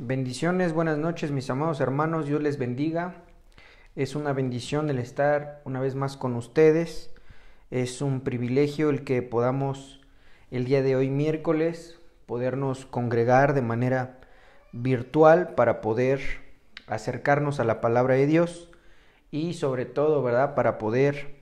Bendiciones, buenas noches mis amados hermanos, Dios les bendiga. Es una bendición el estar una vez más con ustedes. Es un privilegio el que podamos el día de hoy miércoles podernos congregar de manera virtual para poder acercarnos a la palabra de Dios y sobre todo, ¿verdad?, para poder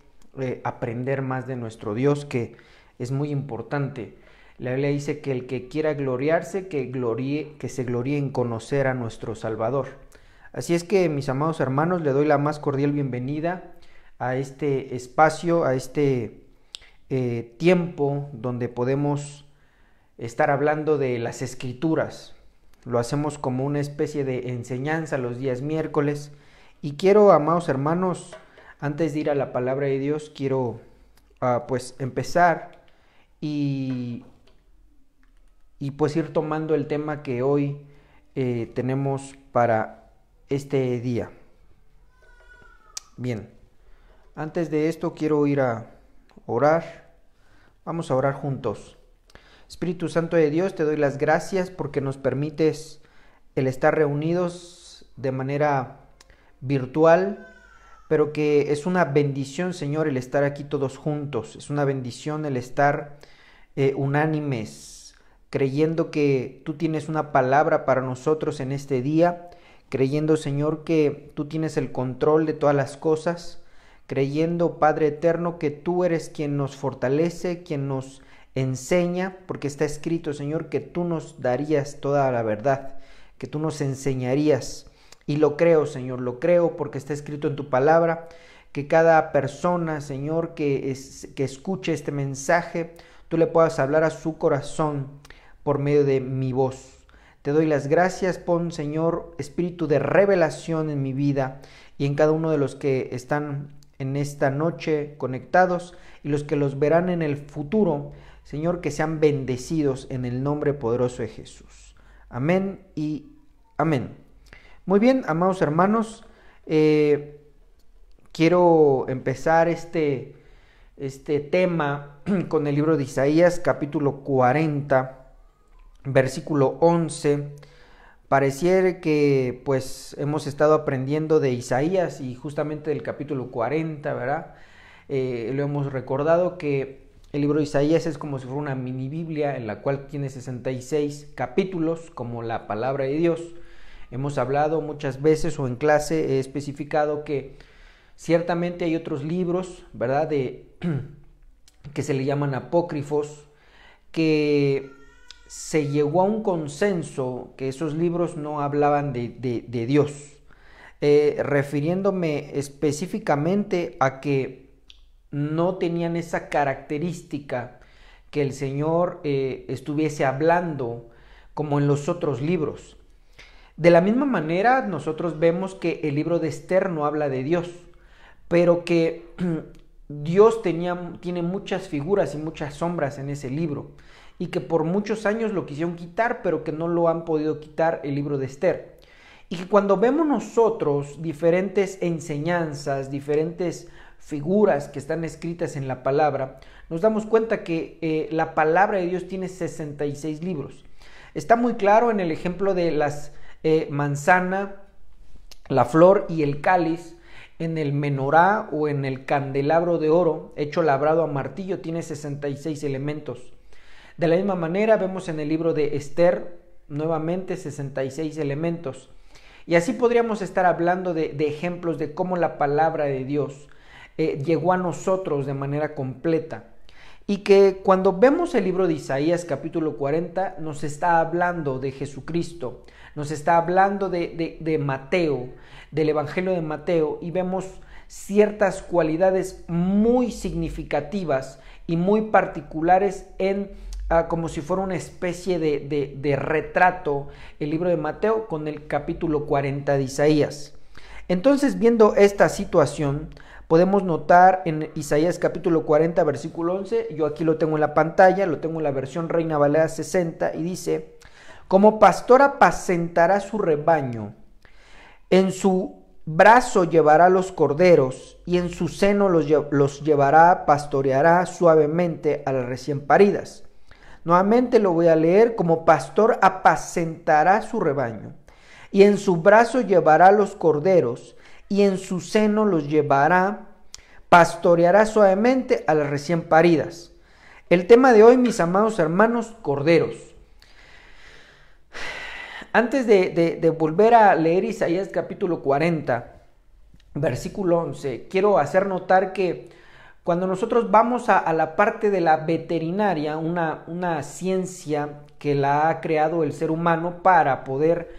aprender más de nuestro Dios, que es muy importante. La Biblia dice que el que quiera gloriarse, que se gloríe en conocer a nuestro Salvador. Así es que, mis amados hermanos, le doy la más cordial bienvenida a este espacio, a este tiempo donde podemos estar hablando de las Escrituras. Lo hacemos como una especie de enseñanza los días miércoles. Y quiero, amados hermanos, antes de ir a la palabra de Dios, quiero pues empezar y pues ir tomando el tema que hoy tenemos para este día. Bien, antes de esto quiero ir a orar. Vamos a orar juntos. Espíritu Santo de Dios, te doy las gracias porque nos permites el estar reunidos de manera virtual, pero que es una bendición, Señor, el estar aquí todos juntos. Es una bendición el estar unánimes, creyendo que tú tienes una palabra para nosotros en este día, creyendo, Señor, que tú tienes el control de todas las cosas, creyendo, Padre eterno, que tú eres quien nos fortalece, quien nos enseña, porque está escrito, Señor, que tú nos darías toda la verdad, que tú nos enseñarías. Y lo creo, Señor, lo creo porque está escrito en tu palabra, que cada persona, Señor, que escuche este mensaje, tú le puedas hablar a su corazón por medio de mi voz. Te doy las gracias. Pon, Señor, espíritu de revelación en mi vida y en cada uno de los que están en esta noche conectados y los que los verán en el futuro. Señor, que sean bendecidos en el nombre poderoso de Jesús. Amén y amén. Muy bien, amados hermanos, quiero empezar este tema con el libro de Isaías, capítulo 40, versículo 11. Pareciera que pues hemos estado aprendiendo de Isaías y justamente del capítulo 40, ¿verdad? Lo hemos recordado que el libro de Isaías es como si fuera una mini Biblia en la cual tiene 66 capítulos como la palabra de Dios. Hemos hablado muchas veces o en clase he especificado que ciertamente hay otros libros, ¿verdad?, que se le llaman apócrifos, que se llegó a un consenso que esos libros no hablaban de Dios, refiriéndome específicamente a que no tenían esa característica que el Señor estuviese hablando como en los otros libros. De la misma manera, nosotros vemos que el libro de Esther no habla de Dios, pero que Dios tiene muchas figuras y muchas sombras en ese libro, y que por muchos años lo quisieron quitar, pero que no lo han podido quitar el libro de Esther. Y que cuando vemos nosotros diferentes enseñanzas, diferentes figuras que están escritas en la palabra, nos damos cuenta que la palabra de Dios tiene 66 libros. Está muy claro en el ejemplo de las manzana, la flor y el cáliz. En el menorá o en el candelabro de oro hecho labrado a martillo tiene 66 elementos. De la misma manera vemos en el libro de Esther nuevamente 66 elementos. Y así podríamos estar hablando de ejemplos de cómo la palabra de Dios llegó a nosotros de manera completa. Y que cuando vemos el libro de Isaías capítulo 40 nos está hablando de Jesucristo, nos está hablando de Mateo, del Evangelio de Mateo, y vemos ciertas cualidades muy significativas y muy particulares como si fuera una especie de retrato el libro de Mateo con el capítulo 40 de Isaías. Entonces, viendo esta situación, podemos notar en Isaías capítulo 40 versículo 11, yo aquí lo tengo en la pantalla, lo tengo en la versión Reina Valera 60, y dice: como pastor apacentará su rebaño, en su brazo llevará los corderos, y en su seno los llevará, pastoreará suavemente a las recién paridas. Nuevamente lo voy a leer: como pastor apacentará su rebaño, y en su brazo llevará los corderos, y en su seno los llevará, pastoreará suavemente a las recién paridas. El tema de hoy, mis amados hermanos, corderos. Antes de volver a leer Isaías capítulo 40, versículo 11, quiero hacer notar que cuando nosotros vamos a la parte de la veterinaria, una ciencia que la ha creado el ser humano para poder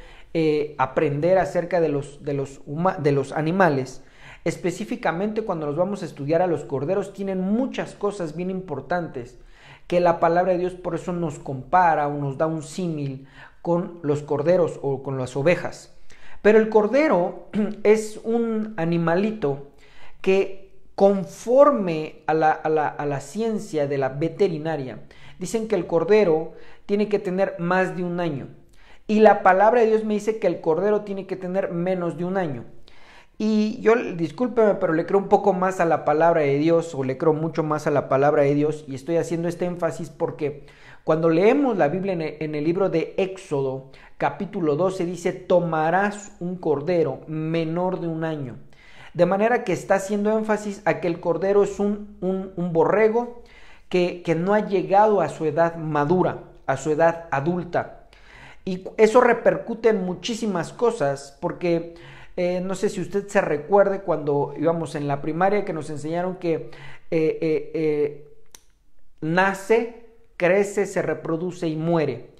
aprender acerca de los animales, específicamente cuando nos vamos a estudiar a los corderos, tienen muchas cosas bien importantes que la palabra de Dios por eso nos compara o nos da un símil con los corderos o con las ovejas. Pero el cordero es un animalito que, conforme a la ciencia de la veterinaria, dicen que el cordero tiene que tener más de un año. Y la palabra de Dios me dice que el cordero tiene que tener menos de un año. Y yo, discúlpeme, pero le creo un poco más a la palabra de Dios, o le creo mucho más a la palabra de Dios, y estoy haciendo este énfasis porque cuando leemos la Biblia en el libro de Éxodo, capítulo 12, dice: tomarás un cordero menor de un año. De manera que está haciendo énfasis a que el cordero es un borrego que no ha llegado a su edad madura, a su edad adulta. Y eso repercute en muchísimas cosas, porque no sé si usted se recuerde cuando íbamos en la primaria que nos enseñaron que nace, crece, se reproduce y muere.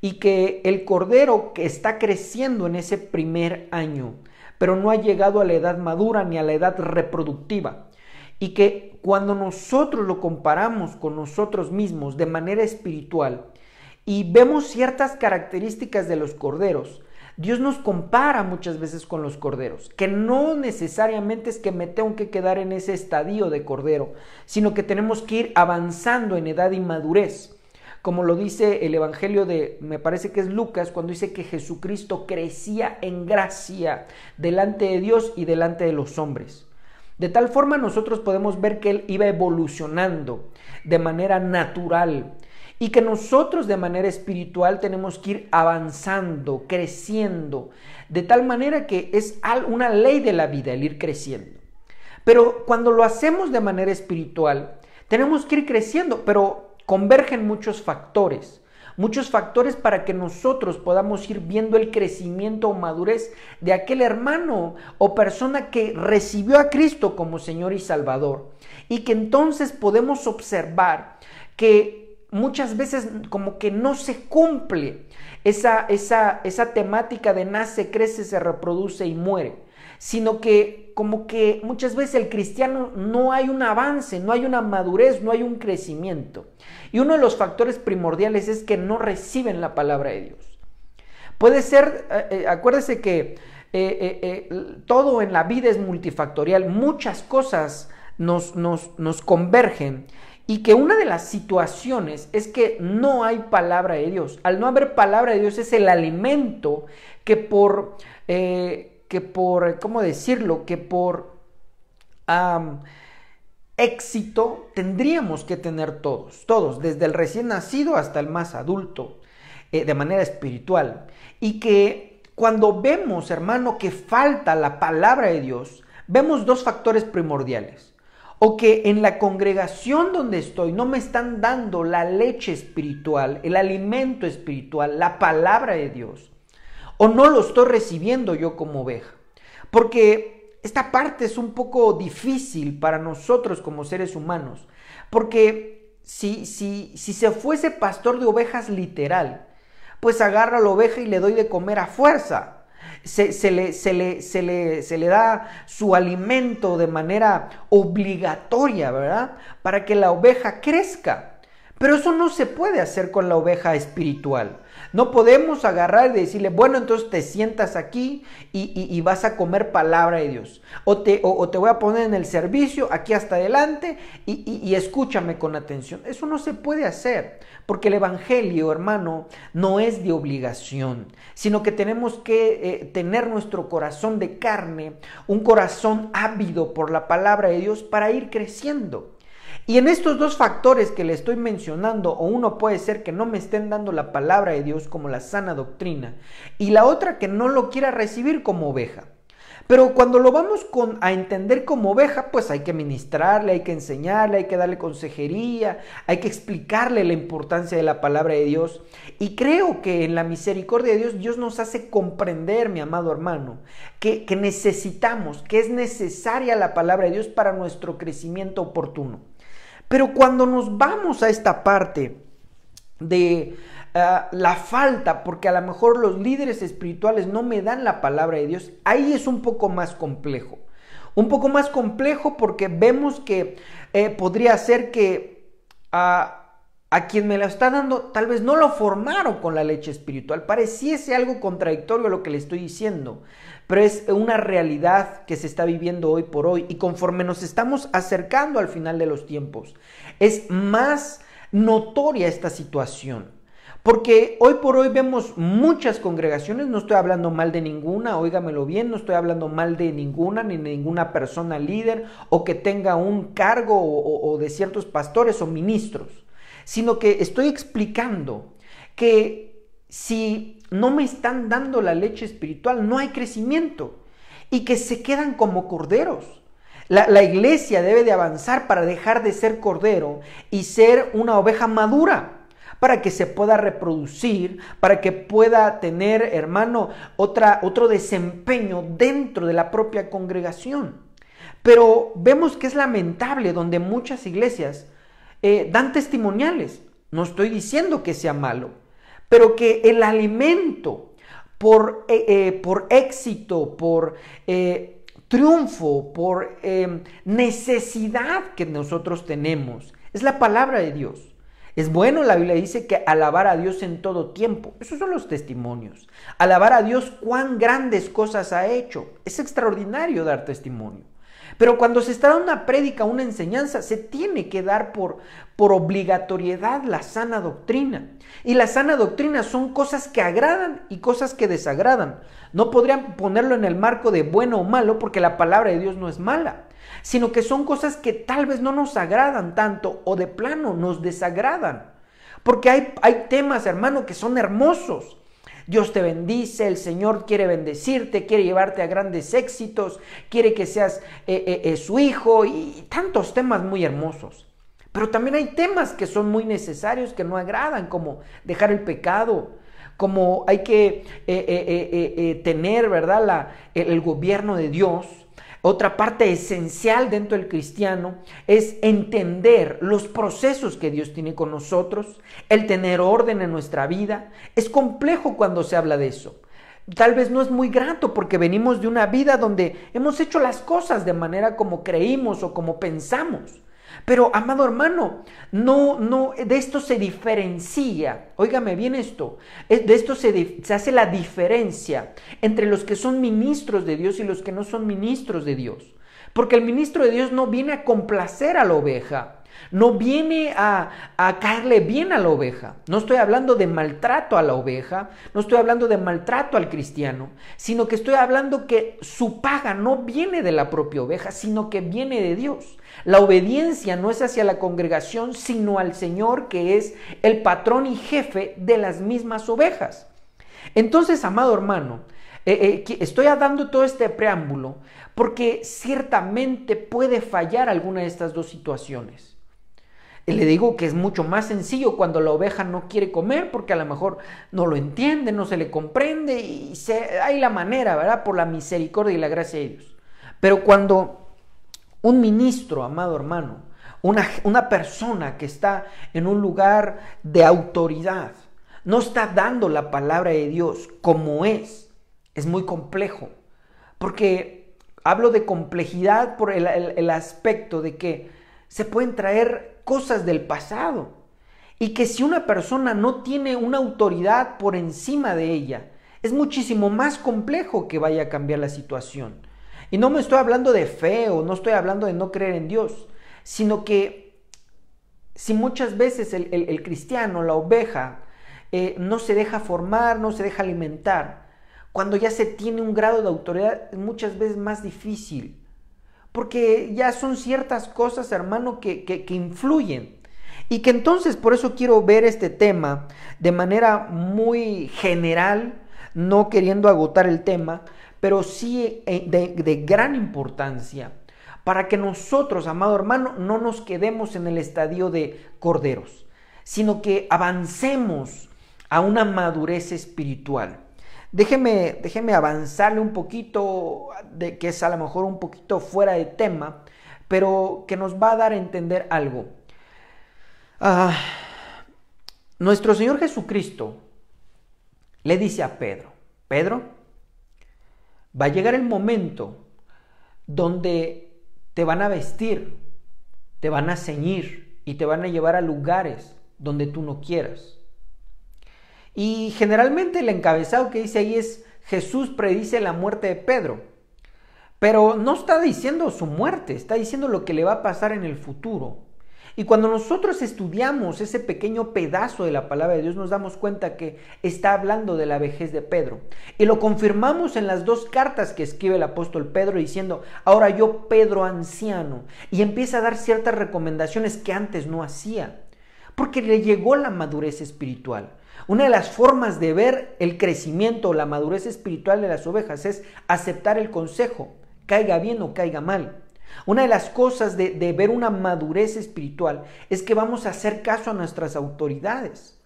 Y que el cordero que está creciendo en ese primer año, pero no ha llegado a la edad madura ni a la edad reproductiva. Y que cuando nosotros lo comparamos con nosotros mismos de manera espiritual y vemos ciertas características de los corderos, Dios nos compara muchas veces con los corderos, que no necesariamente es que me tengo que quedar en ese estadio de cordero, sino que tenemos que ir avanzando en edad y madurez. Como lo dice el evangelio de, me parece que es Lucas, cuando dice que Jesucristo crecía en gracia delante de Dios y delante de los hombres. De tal forma nosotros podemos ver que Él iba evolucionando de manera natural y que nosotros de manera espiritual tenemos que ir avanzando, creciendo, de tal manera que es una ley de la vida el ir creciendo. Pero cuando lo hacemos de manera espiritual, tenemos que ir creciendo, pero convergen muchos factores para que nosotros podamos ir viendo el crecimiento o madurez de aquel hermano o persona que recibió a Cristo como Señor y Salvador, y que entonces podemos observar que muchas veces como que no se cumple esa temática de nace, crece, se reproduce y muere, sino que como que muchas veces el cristiano no hay un avance, no hay una madurez, no hay un crecimiento. Y uno de los factores primordiales es que no reciben la palabra de Dios. Puede ser, acuérdese que todo en la vida es multifactorial, muchas cosas nos convergen, y que una de las situaciones es que no hay palabra de Dios. Al no haber palabra de Dios es el alimento que por ¿cómo decirlo? Que por éxito tendríamos que tener todos, desde el recién nacido hasta el más adulto, de manera espiritual. Y que cuando vemos, hermano, que falta la palabra de Dios, vemos dos factores primordiales. O que en la congregación donde estoy no me están dando la leche espiritual, el alimento espiritual, la palabra de Dios. O no lo estoy recibiendo yo como oveja. Porque esta parte es un poco difícil para nosotros como seres humanos. Porque si se fuese pastor de ovejas literal, pues agarro a la oveja y le doy de comer a fuerza. Se le da su alimento de manera obligatoria, ¿verdad? Para que la oveja crezca. Pero eso no se puede hacer con la oveja espiritual. No podemos agarrar y decirle, bueno, entonces te sientas aquí y vas a comer palabra de Dios. O te voy a poner en el servicio aquí hasta adelante y escúchame con atención. Eso no se puede hacer, porque el evangelio, hermano, no es de obligación, sino que tenemos que tener nuestro corazón de carne, un corazón ávido por la palabra de Dios para ir creciendo. Y en estos dos factores que le estoy mencionando, o uno puede ser que no me estén dando la palabra de Dios como la sana doctrina, y la otra que no lo quiera recibir como oveja. Pero cuando lo vamos a entender como oveja, pues hay que ministrarle, hay que enseñarle, hay que darle consejería, hay que explicarle la importancia de la palabra de Dios. Y creo que en la misericordia de Dios, Dios nos hace comprender, mi amado hermano, que necesitamos, que es necesaria la palabra de Dios para nuestro crecimiento oportuno. Pero cuando nos vamos a esta parte de la falta, porque a lo mejor los líderes espirituales no me dan la palabra de Dios, ahí es un poco más complejo. Un poco más complejo porque vemos que podría ser que a quien me la está dando tal vez no lo formaron con la leche espiritual. Pareciese algo contradictorio a lo que le estoy diciendo, pero es una realidad que se está viviendo hoy por hoy, y conforme nos estamos acercando al final de los tiempos, es más notoria esta situación. Porque hoy por hoy vemos muchas congregaciones, no estoy hablando mal de ninguna, óigamelo bien, no estoy hablando mal de ninguna, ni de ninguna persona líder o que tenga un cargo o de ciertos pastores o ministros, sino que estoy explicando que si no me están dando la leche espiritual, no hay crecimiento y que se quedan como corderos. La iglesia debe de avanzar para dejar de ser cordero y ser una oveja madura, para que se pueda reproducir, para que pueda tener, hermano, otro desempeño dentro de la propia congregación. Pero vemos que es lamentable donde muchas iglesias dan testimoniales. No estoy diciendo que sea malo, pero que el alimento por éxito, por triunfo, por necesidad que nosotros tenemos, es la palabra de Dios. Es bueno, la Biblia dice que alabar a Dios en todo tiempo. Esos son los testimonios. Alabar a Dios cuán grandes cosas ha hecho. Es extraordinario dar testimonio. Pero cuando se está dando una prédica, una enseñanza, se tiene que dar por obligatoriedad la sana doctrina. Y la sana doctrina son cosas que agradan y cosas que desagradan. No podrían ponerlo en el marco de bueno o malo, porque la palabra de Dios no es mala, sino que son cosas que tal vez no nos agradan tanto o de plano nos desagradan. Porque hay temas, hermano, que son hermosos. Dios te bendice, el Señor quiere bendecirte, quiere llevarte a grandes éxitos, quiere que seas su hijo, y tantos temas muy hermosos. Pero también hay temas que son muy necesarios, que no agradan, como dejar el pecado, como hay que tener, ¿verdad?, el gobierno de Dios. Otra parte esencial dentro del cristiano es entender los procesos que Dios tiene con nosotros, el tener orden en nuestra vida. Es complejo cuando se habla de eso. Tal vez no es muy grato porque venimos de una vida donde hemos hecho las cosas de manera como creímos o como pensamos. Pero, amado hermano, no, de esto se diferencia, óigame bien esto, de esto se hace la diferencia entre los que son ministros de Dios y los que no son ministros de Dios. Porque el ministro de Dios no viene a complacer a la oveja, no viene a caerle bien a la oveja. No estoy hablando de maltrato a la oveja, no estoy hablando de maltrato al cristiano, sino que estoy hablando que su paga no viene de la propia oveja, sino que viene de Dios. La obediencia no es hacia la congregación, sino al Señor, que es el patrón y jefe de las mismas ovejas. Entonces, amado hermano, estoy dando todo este preámbulo porque ciertamente puede fallar alguna de estas dos situaciones. Le digo que es mucho más sencillo cuando la oveja no quiere comer, porque a lo mejor no lo entiende, no se le comprende, y hay la manera, ¿verdad?, por la misericordia y la gracia de Dios. Pero cuando un ministro, amado hermano, una persona que está en un lugar de autoridad, no está dando la palabra de Dios como es muy complejo. Porque hablo de complejidad por el aspecto de que se pueden traer cosas del pasado, y que si una persona no tiene una autoridad por encima de ella, es muchísimo más complejo que vaya a cambiar la situación. Y no me estoy hablando de fe, o no estoy hablando de no creer en Dios, sino que si muchas veces el cristiano, la oveja, no se deja formar, no se deja alimentar, cuando ya se tiene un grado de autoridad, es muchas veces más difícil, porque ya son ciertas cosas, hermano, que influyen. Y que entonces por eso quiero ver este tema de manera muy general, no queriendo agotar el tema, pero sí de gran importancia, para que nosotros, amado hermano, no nos quedemos en el estadio de corderos, sino que avancemos a una madurez espiritual. Déjeme avanzarle un poquito, que es a lo mejor un poquito fuera de tema, pero que nos va a dar a entender algo. Nuestro Señor Jesucristo le dice a Pedro: Pedro, va a llegar el momento donde te van a vestir, te van a ceñir y te van a llevar a lugares donde tú no quieras. Y generalmente el encabezado que dice ahí es: Jesús predice la muerte de Pedro. Pero no está diciendo su muerte, está diciendo lo que le va a pasar en el futuro. Y cuando nosotros estudiamos ese pequeño pedazo de la palabra de Dios, nos damos cuenta que está hablando de la vejez de Pedro. Y lo confirmamos en las 2 cartas que escribe el apóstol Pedro, diciendo: ahora yo, Pedro anciano. Y empieza a dar ciertas recomendaciones que antes no hacía, porque le llegó la madurez espiritual. Una de las formas de ver el crecimiento o la madurez espiritual de las ovejas es aceptar el consejo, caiga bien o caiga mal. Una de las cosas de ver una madurez espiritual es que vamos a hacer caso a nuestras autoridades,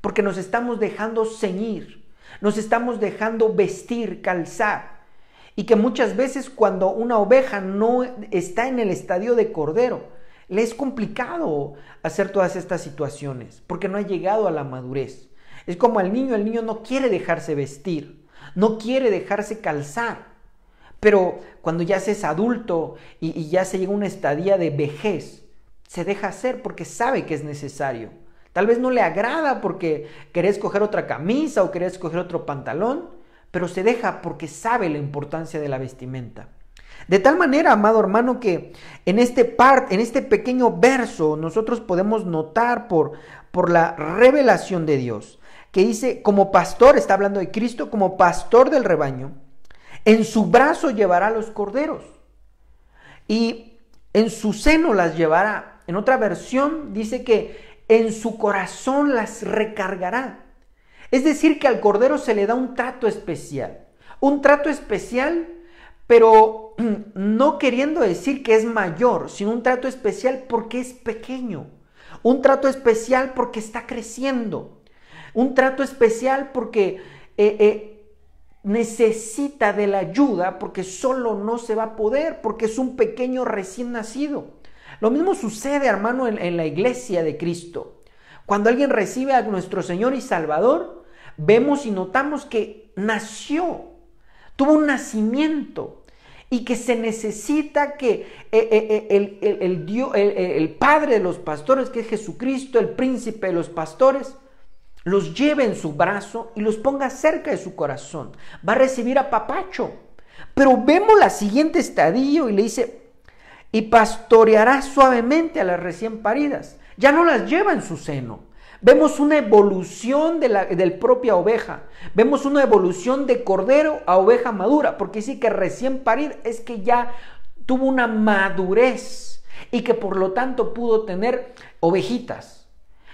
porque nos estamos dejando ceñir, nos estamos dejando vestir, calzar, y que muchas veces cuando una oveja no está en el estadio de cordero, le es complicado hacer todas estas situaciones, porque no ha llegado a la madurez. Es como el niño no quiere dejarse vestir, no quiere dejarse calzar. Pero cuando ya se es adulto y ya se llega a una estadia de vejez, se deja hacer porque sabe que es necesario. Tal vez no le agrada porque querés coger otra camisa o querés coger otro pantalón, pero se deja porque sabe la importancia de la vestimenta. De tal manera, amado hermano, que en este pequeño verso nosotros podemos notar por la revelación de Dios, que dice: como pastor, está hablando de Cristo, como pastor del rebaño, en su brazo llevará los corderos y en su seno las llevará. En otra versión dice que en su corazón las recargará. Es decir, que al cordero se le da un trato especial. Un trato especial, pero no queriendo decir que es mayor, sino un trato especial porque es pequeño. Un trato especial porque está creciendo. Un trato especial porque necesita de la ayuda, porque solo no se va a poder, porque es un pequeño recién nacido. Lo mismo sucede, hermano, en la iglesia de Cristo. Cuando alguien recibe a nuestro Señor y Salvador, vemos y notamos que nació, tuvo un nacimiento, y que se necesita que el Padre de los pastores, que es Jesucristo, el príncipe de los pastores, los lleve en su brazo y los ponga cerca de su corazón. Va a recibir apapacho. Pero vemos la siguiente estadio y le dice: y pastoreará suavemente a las recién paridas. Ya no las lleva en su seno. Vemos una evolución del propia oveja. Vemos una evolución de cordero a oveja madura, porque dice que recién parida es que ya tuvo una madurez y que por lo tanto pudo tener ovejitas.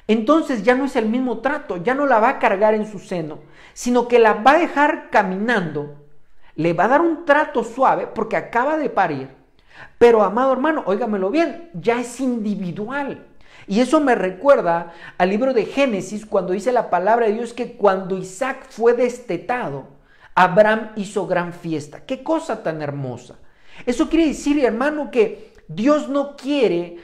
Entonces ya no es el mismo trato, ya no la va a cargar en su seno, sino que la va a dejar caminando, le va a dar un trato suave porque acaba de parir. Pero, amado hermano, óigamelo bien, ya es individual. Y eso me recuerda al libro de Génesis, cuando dice la palabra de Dios que cuando Isaac fue destetado, Abraham hizo gran fiesta. ¡Qué cosa tan hermosa! Eso quiere decir, hermano, que Dios no quiere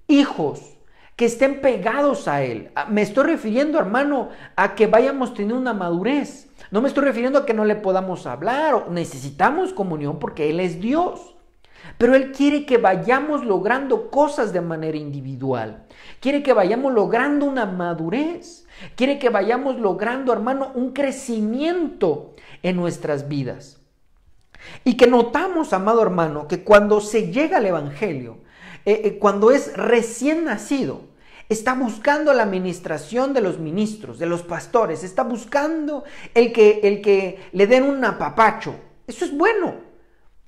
hijos que estén pegados a Él. Me estoy refiriendo, hermano, a que vayamos teniendo una madurez. No me estoy refiriendo a que no le podamos hablar. Necesitamos comunión porque Él es Dios. Pero Él quiere que vayamos logrando cosas de manera individual. Quiere que vayamos logrando una madurez. Quiere que vayamos logrando, hermano, un crecimiento en nuestras vidas. Y que notamos, amado hermano, que cuando se llega al Evangelio, cuando es recién nacido, está buscando la administración de los ministros, de los pastores, está buscando el que le den un apapacho. Eso es bueno,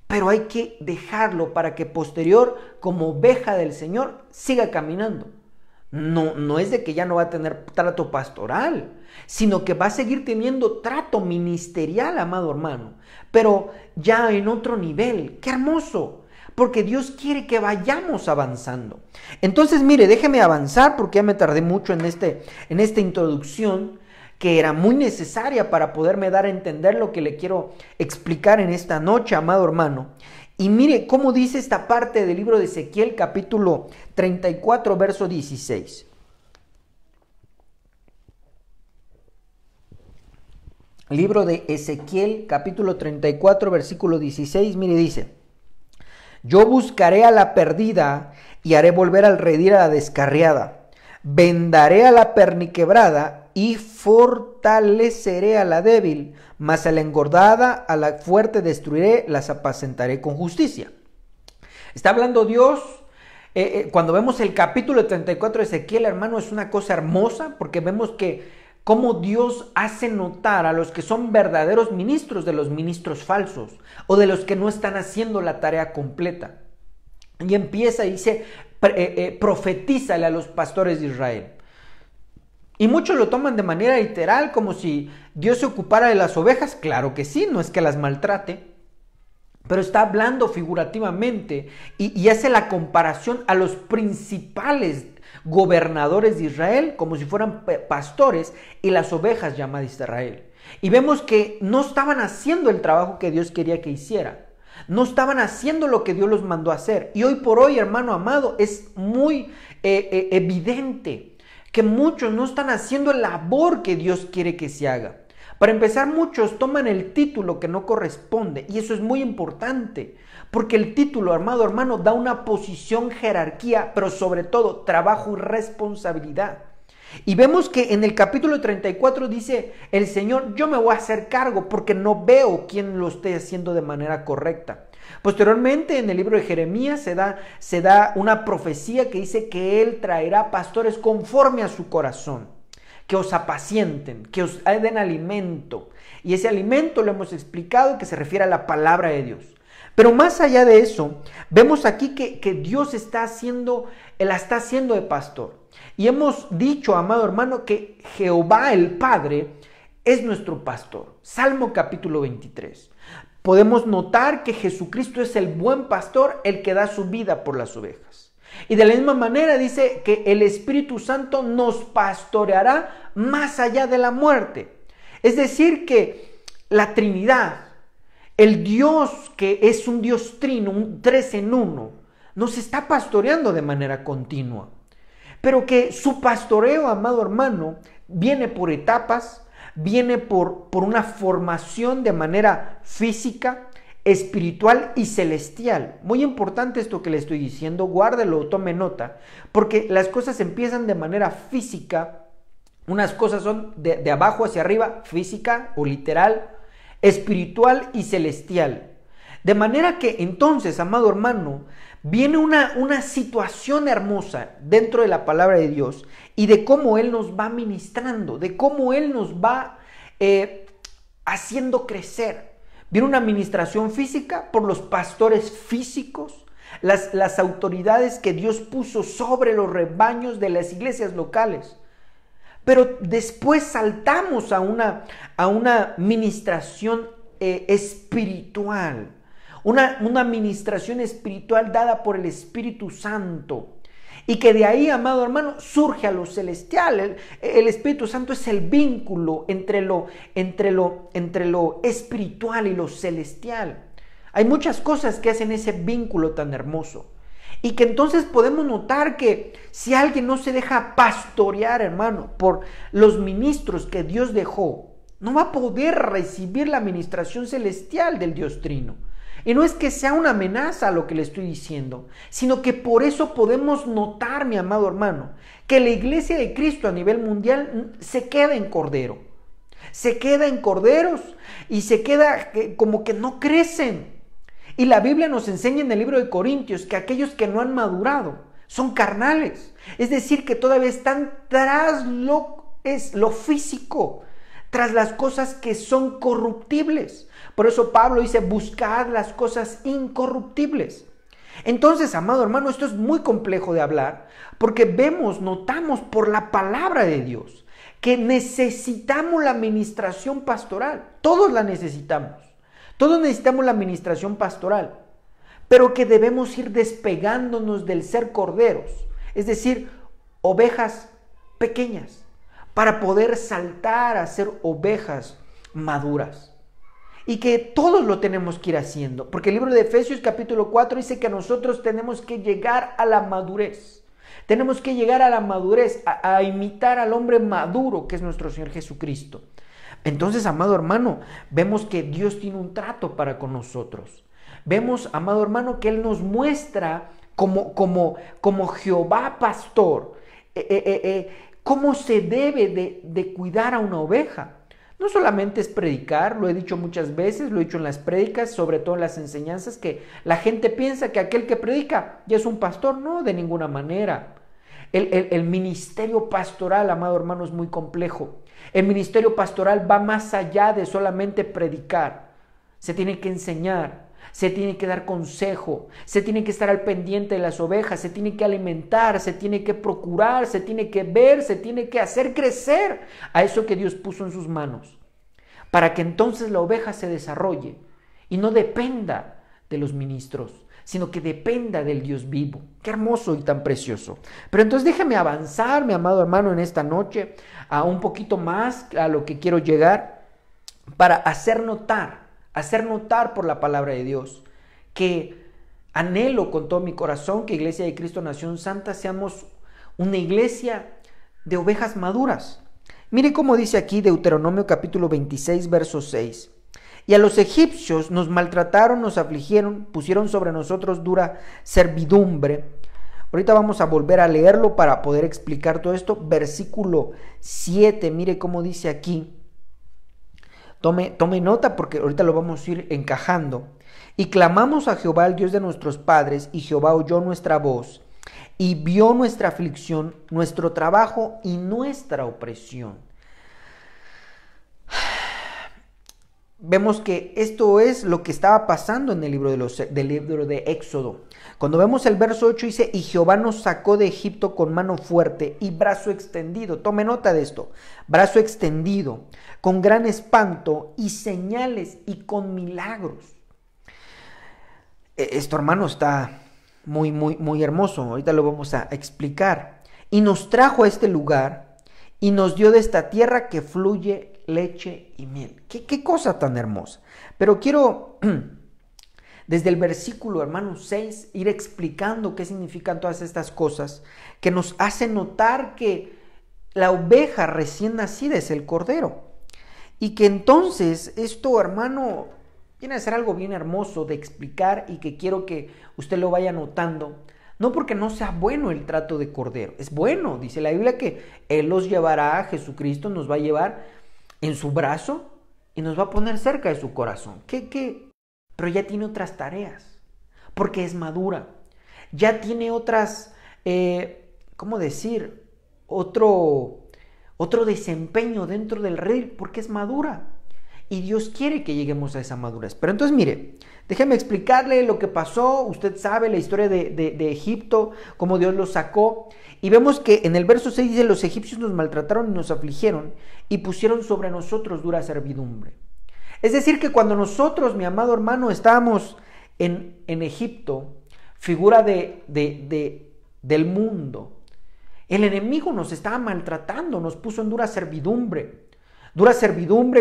pero hay que dejarlo para que posterior, como oveja del Señor, siga caminando. No es de que ya no va a tener trato pastoral, sino que va a seguir teniendo trato ministerial, amado hermano, pero ya en otro nivel. ¡Qué hermoso! Porque Dios quiere que vayamos avanzando. Entonces, mire, déjeme avanzar porque ya me tardé mucho en esta introducción que era muy necesaria para poderme dar a entender lo que le quiero explicar en esta noche, amado hermano. Y mire cómo dice esta parte del libro de Ezequiel, capítulo 34, verso 16. Libro de Ezequiel, capítulo 34, versículo 16, mire, dice: yo buscaré a la perdida y haré volver al redil a la descarriada. Vendaré a la perniquebrada y fortaleceré a la débil, mas a la engordada, a la fuerte destruiré, las apacentaré con justicia. Está hablando Dios. Cuando vemos el capítulo 34 de Ezequiel, hermano, es una cosa hermosa porque vemos que cómo Dios hace notar a los que son verdaderos ministros de los ministros falsos o de los que no están haciendo la tarea completa. Y empieza y dice, profetízale a los pastores de Israel. Y muchos lo toman de manera literal, como si Dios se ocupara de las ovejas. Claro que sí, no es que las maltrate, pero está hablando figurativamente y hace la comparación a los principales gobernadores de Israel como si fueran pastores y las ovejas llamadas Israel. Y vemos que no estaban haciendo el trabajo que Dios quería que hiciera. No estaban haciendo lo que Dios los mandó a hacer. Y hoy por hoy, hermano amado, es muy evidente que muchos no están haciendo la labor que Dios quiere que se haga. Para empezar, muchos toman el título que no corresponde, y eso es muy importante, porque el título, amado hermano, da una posición, jerarquía, pero sobre todo trabajo y responsabilidad. Y vemos que en el capítulo 34 dice el Señor: yo me voy a hacer cargo porque no veo quién lo esté haciendo de manera correcta. Posteriormente, en el libro de Jeremías se da una profecía que dice que Él traerá pastores conforme a su corazón, que os apacienten, que os den alimento. Y ese alimento lo hemos explicado, que se refiere a la palabra de Dios. Pero más allá de eso, vemos aquí que Dios la está haciendo de pastor. Y hemos dicho, amado hermano, que Jehová el Padre es nuestro pastor. Salmo capítulo 23. Podemos notar que Jesucristo es el buen pastor, el que da su vida por las ovejas. Y de la misma manera dice que el Espíritu Santo nos pastoreará más allá de la muerte. Es decir, que la Trinidad, el Dios que es un Dios trino, un 3 en 1, nos está pastoreando de manera continua. Pero que su pastoreo, amado hermano, viene por etapas, viene por una formación de manera física, espiritual y celestial. Muy importante esto que le estoy diciendo, guárdelo, tome nota, porque las cosas empiezan de manera física. Unas cosas son de abajo hacia arriba, física o literal, espiritual y celestial. De manera que entonces, amado hermano, viene una situación hermosa dentro de la palabra de Dios y de cómo Él nos va ministrando, de cómo Él nos va haciendo crecer. Viene una administración física por los pastores físicos, las autoridades que Dios puso sobre los rebaños de las iglesias locales. Pero después saltamos a una administración espiritual, una administración espiritual dada por el Espíritu Santo. Y que de ahí, amado hermano, surge a lo celestial. El Espíritu Santo es el vínculo entre lo espiritual y lo celestial. Hay muchas cosas que hacen ese vínculo tan hermoso. Y que entonces podemos notar que si alguien no se deja pastorear, hermano, por los ministros que Dios dejó, no va a poder recibir la administración celestial del Dios Trino. Y no es que sea una amenaza a lo que le estoy diciendo, sino que por eso podemos notar, mi amado hermano, que la iglesia de Cristo a nivel mundial se queda en cordero. Se queda en corderos y se queda como que no crecen. Y la Biblia nos enseña en el libro de Corintios que aquellos que no han madurado son carnales. Es decir, que todavía están tras lo físico, tras las cosas que son corruptibles. Por eso Pablo dice, buscad las cosas incorruptibles. Entonces, amado hermano, esto es muy complejo de hablar, porque notamos por la palabra de Dios que necesitamos la administración pastoral. Todos la necesitamos. Todos necesitamos la administración pastoral, pero que debemos ir despegándonos del ser corderos, es decir, ovejas pequeñas, para poder saltar a ser ovejas maduras. Y que todos lo tenemos que ir haciendo, porque el libro de Efesios capítulo 4 dice que nosotros tenemos que llegar a la madurez. Tenemos que llegar a la madurez, a imitar al hombre maduro que es nuestro Señor Jesucristo. Entonces, amado hermano, vemos que Dios tiene un trato para con nosotros. Vemos, amado hermano, que Él nos muestra como Jehová pastor, cómo se debe de cuidar a una oveja. No solamente es predicar, lo he dicho muchas veces, lo he dicho en las prédicas, sobre todo en las enseñanzas, que la gente piensa que aquel que predica ya es un pastor. No, de ninguna manera. El ministerio pastoral, amado hermano, es muy complejo. El ministerio pastoral va más allá de solamente predicar. Se tiene que enseñar, se tiene que dar consejo, se tiene que estar al pendiente de las ovejas, se tiene que alimentar, se tiene que procurar, se tiene que ver, se tiene que hacer crecer a eso que Dios puso en sus manos, para que entonces la oveja se desarrolle y no dependa de los ministros, sino que dependa del Dios vivo. Qué hermoso y tan precioso. Pero entonces déjame avanzar, mi amado hermano, en esta noche a un poquito más a lo que quiero llegar, para hacer notar por la palabra de Dios que anhelo con todo mi corazón que Iglesia de Cristo Nación Santa seamos una iglesia de ovejas maduras. Mire cómo dice aquí Deuteronomio capítulo 26, verso 6. Y a los egipcios nos maltrataron, nos afligieron, pusieron sobre nosotros dura servidumbre. Ahorita vamos a volver a leerlo para poder explicar todo esto. Versículo 7, mire cómo dice aquí. Tome nota porque ahorita lo vamos a ir encajando. Y clamamos a Jehová, el Dios de nuestros padres, y Jehová oyó nuestra voz y vio nuestra aflicción, nuestro trabajo y nuestra opresión. Vemos que esto es lo que estaba pasando en el libro de Éxodo. Cuando vemos el verso 8 dice, y Jehová nos sacó de Egipto con mano fuerte y brazo extendido. Tome nota de esto, brazo extendido, con gran espanto y señales y con milagros. Esto, hermano, está muy hermoso. Ahorita lo vamos a explicar. Y nos trajo a este lugar y nos dio de esta tierra que fluye leche y miel. ¿Qué cosa tan hermosa? Pero quiero, desde el versículo, hermano, 6, ir explicando qué significan todas estas cosas que nos hacen notar que la oveja recién nacida es el cordero. Y que entonces esto, hermano, viene a ser algo bien hermoso de explicar y que quiero que usted lo vaya notando. No porque no sea bueno el trato de cordero. Es bueno, dice la Biblia, que Él los llevará, Jesucristo nos va a llevar en su brazo y nos va a poner cerca de su corazón. Pero ya tiene otras tareas, porque es madura. Ya tiene otras, ¿cómo decir? Otro desempeño dentro del rey, porque es madura. Y Dios quiere que lleguemos a esa madurez. Pero entonces, mire, déjeme explicarle lo que pasó. Usted sabe la historia de Egipto, cómo Dios los sacó. Y vemos que en el verso 6 dice, los egipcios nos maltrataron y nos afligieron y pusieron sobre nosotros dura servidumbre. Es decir, que cuando nosotros, mi amado hermano, estábamos en Egipto, figura del mundo, el enemigo nos estaba maltratando, nos puso en dura servidumbre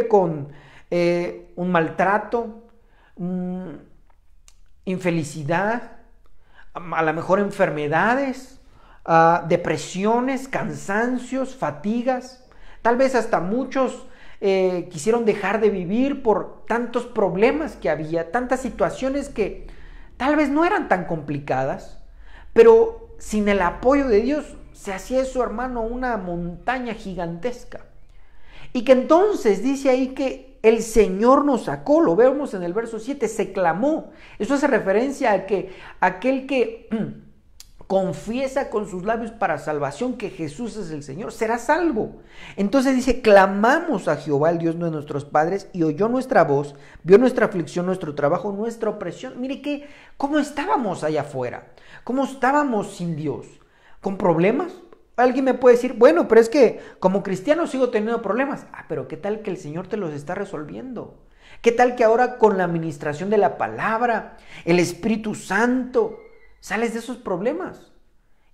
con un maltrato, infelicidad, a lo mejor enfermedades, depresiones, cansancios, fatigas. Tal vez hasta muchos quisieron dejar de vivir por tantos problemas que había, tantas situaciones que tal vez no eran tan complicadas, pero sin el apoyo de Dios se hacía eso, hermano, una montaña gigantesca. Y que entonces dice ahí que el Señor nos sacó, lo vemos en el verso 7, se clamó. Eso hace referencia a que aquel que confiesa con sus labios para salvación que Jesús es el Señor, será salvo. Entonces dice, clamamos a Jehová, el Dios de nuestros padres, y oyó nuestra voz, vio nuestra aflicción, nuestro trabajo, nuestra opresión. Mire cómo estábamos allá afuera, cómo estábamos sin Dios, con problemas. Alguien me puede decir, bueno, pero es que como cristiano sigo teniendo problemas. Pero ¿qué tal que el Señor te los está resolviendo? ¿Qué tal que ahora con la administración de la palabra, el Espíritu Santo, sales de esos problemas?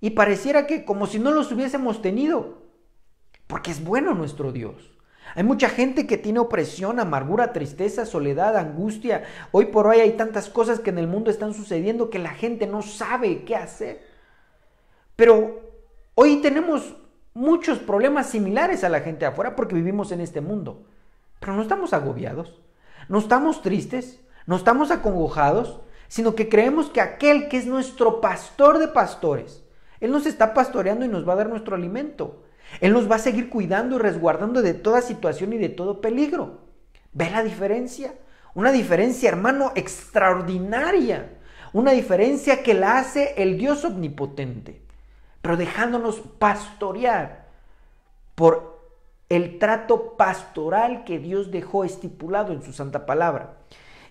Y pareciera que como si no los hubiésemos tenido, porque es bueno nuestro Dios. Hay mucha gente que tiene opresión, amargura, tristeza, soledad, angustia. Hoy por hoy hay tantas cosas que en el mundo están sucediendo que la gente no sabe qué hacer. Pero hoy tenemos muchos problemas similares a la gente de afuera porque vivimos en este mundo. Pero no estamos agobiados, no estamos tristes, no estamos acongojados, sino que creemos que aquel que es nuestro pastor de pastores, Él nos está pastoreando y nos va a dar nuestro alimento. Él nos va a seguir cuidando y resguardando de toda situación y de todo peligro. ¿Ve la diferencia? Una diferencia, hermano, extraordinaria. Una diferencia que la hace el Dios omnipotente, pero dejándonos pastorear por el trato pastoral que Dios dejó estipulado en su santa palabra.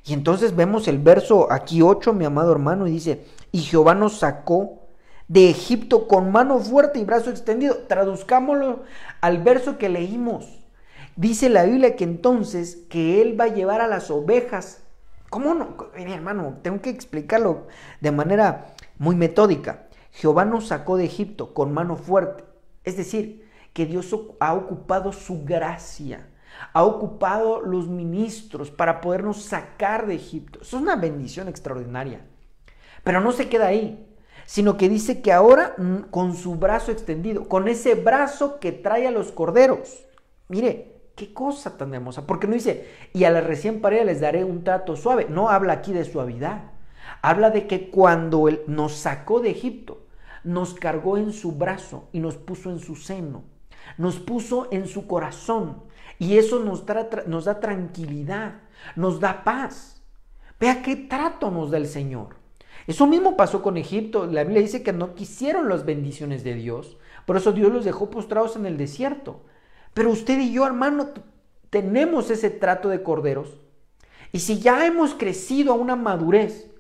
Y entonces vemos el verso aquí 8, mi amado hermano, y dice, y Jehová nos sacó de Egipto con mano fuerte y brazo extendido. Traduzcámoslo al verso que leímos. Dice la Biblia que entonces que Él va a llevar a las ovejas. ¿Cómo no? Mira, hermano, tengo que explicarlo de manera muy metódica. Jehová nos sacó de Egipto con mano fuerte. Es decir, que Dios ha ocupado su gracia, ha ocupado los ministros para podernos sacar de Egipto. Eso es una bendición extraordinaria. Pero no se queda ahí, sino que dice que ahora con su brazo extendido, con ese brazo que trae a los corderos. Mire, qué cosa tan hermosa, porque no dice, y a las recién paridas les daré un trato suave. No habla aquí de suavidad. Habla de que cuando Él nos sacó de Egipto, nos cargó en su brazo y nos puso en su seno, nos puso en su corazón, y eso nos da tranquilidad, nos da paz. Vea qué trato nos da el Señor. Eso mismo pasó con Egipto. La Biblia dice que no quisieron las bendiciones de Dios, por eso Dios los dejó postrados en el desierto. Pero usted y yo, hermano, tenemos ese trato de corderos, y si ya hemos crecido a una madurez,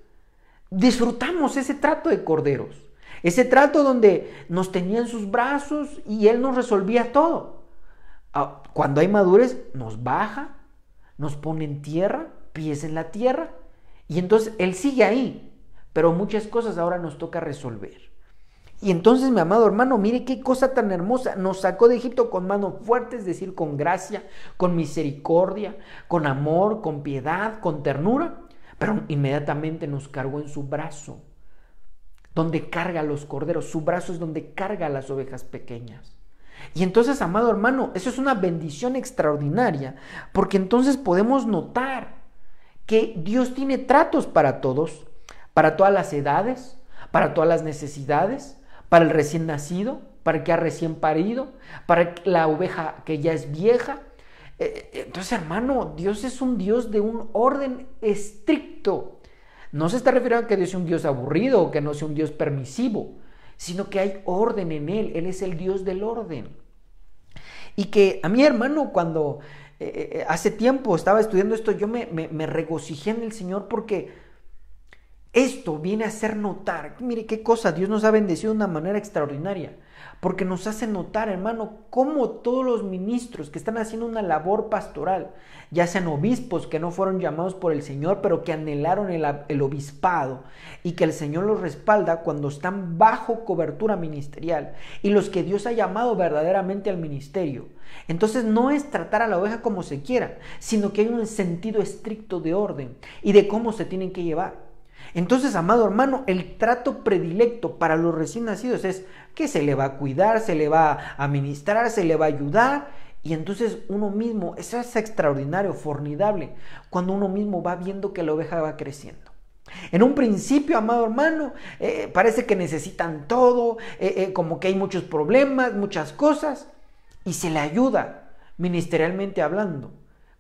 disfrutamos ese trato de corderos, ese trato donde nos tenía en sus brazos y Él nos resolvía todo. Cuando hay madurez, nos baja, nos pone en tierra, pies en la tierra, y entonces Él sigue ahí, pero muchas cosas ahora nos toca resolver. Y entonces, mi amado hermano, mire qué cosa tan hermosa. Nos sacó de Egipto con mano fuerte, es decir, con gracia, con misericordia, con amor, con piedad, con ternura, pero inmediatamente nos cargó en su brazo, donde carga a los corderos. Su brazo es donde carga a las ovejas pequeñas. Y entonces, amado hermano, eso es una bendición extraordinaria, porque entonces podemos notar que Dios tiene tratos para todos, para todas las edades, para todas las necesidades, para el recién nacido, para el que ha recién parido, para la oveja que ya es vieja. Entonces, hermano, Dios es un Dios de un orden estricto. No se está refiriendo a que Dios sea un Dios aburrido o que no sea un Dios permisivo, sino que hay orden en Él. Él es el Dios del orden. Y que a mí, hermano, cuando hace tiempo estaba estudiando esto, yo me regocijé en el Señor, porque esto viene a hacer notar, mire qué cosa, Dios nos ha bendecido de una manera extraordinaria, porque nos hace notar, hermano, cómo todos los ministros que están haciendo una labor pastoral, ya sean obispos que no fueron llamados por el Señor, pero que anhelaron el obispado, y que el Señor los respalda cuando están bajo cobertura ministerial, y los que Dios ha llamado verdaderamente al ministerio. Entonces no es tratar a la oveja como se quiera, sino que hay un sentido estricto de orden y de cómo se tienen que llevar. Entonces, amado hermano, el trato predilecto para los recién nacidos es que se le va a cuidar, se le va a ministrar, se le va a ayudar, y entonces uno mismo, eso es extraordinario, formidable, cuando uno mismo va viendo que la oveja va creciendo. En un principio, amado hermano, parece que necesitan todo, como que hay muchos problemas, muchas cosas, y se le ayuda ministerialmente hablando,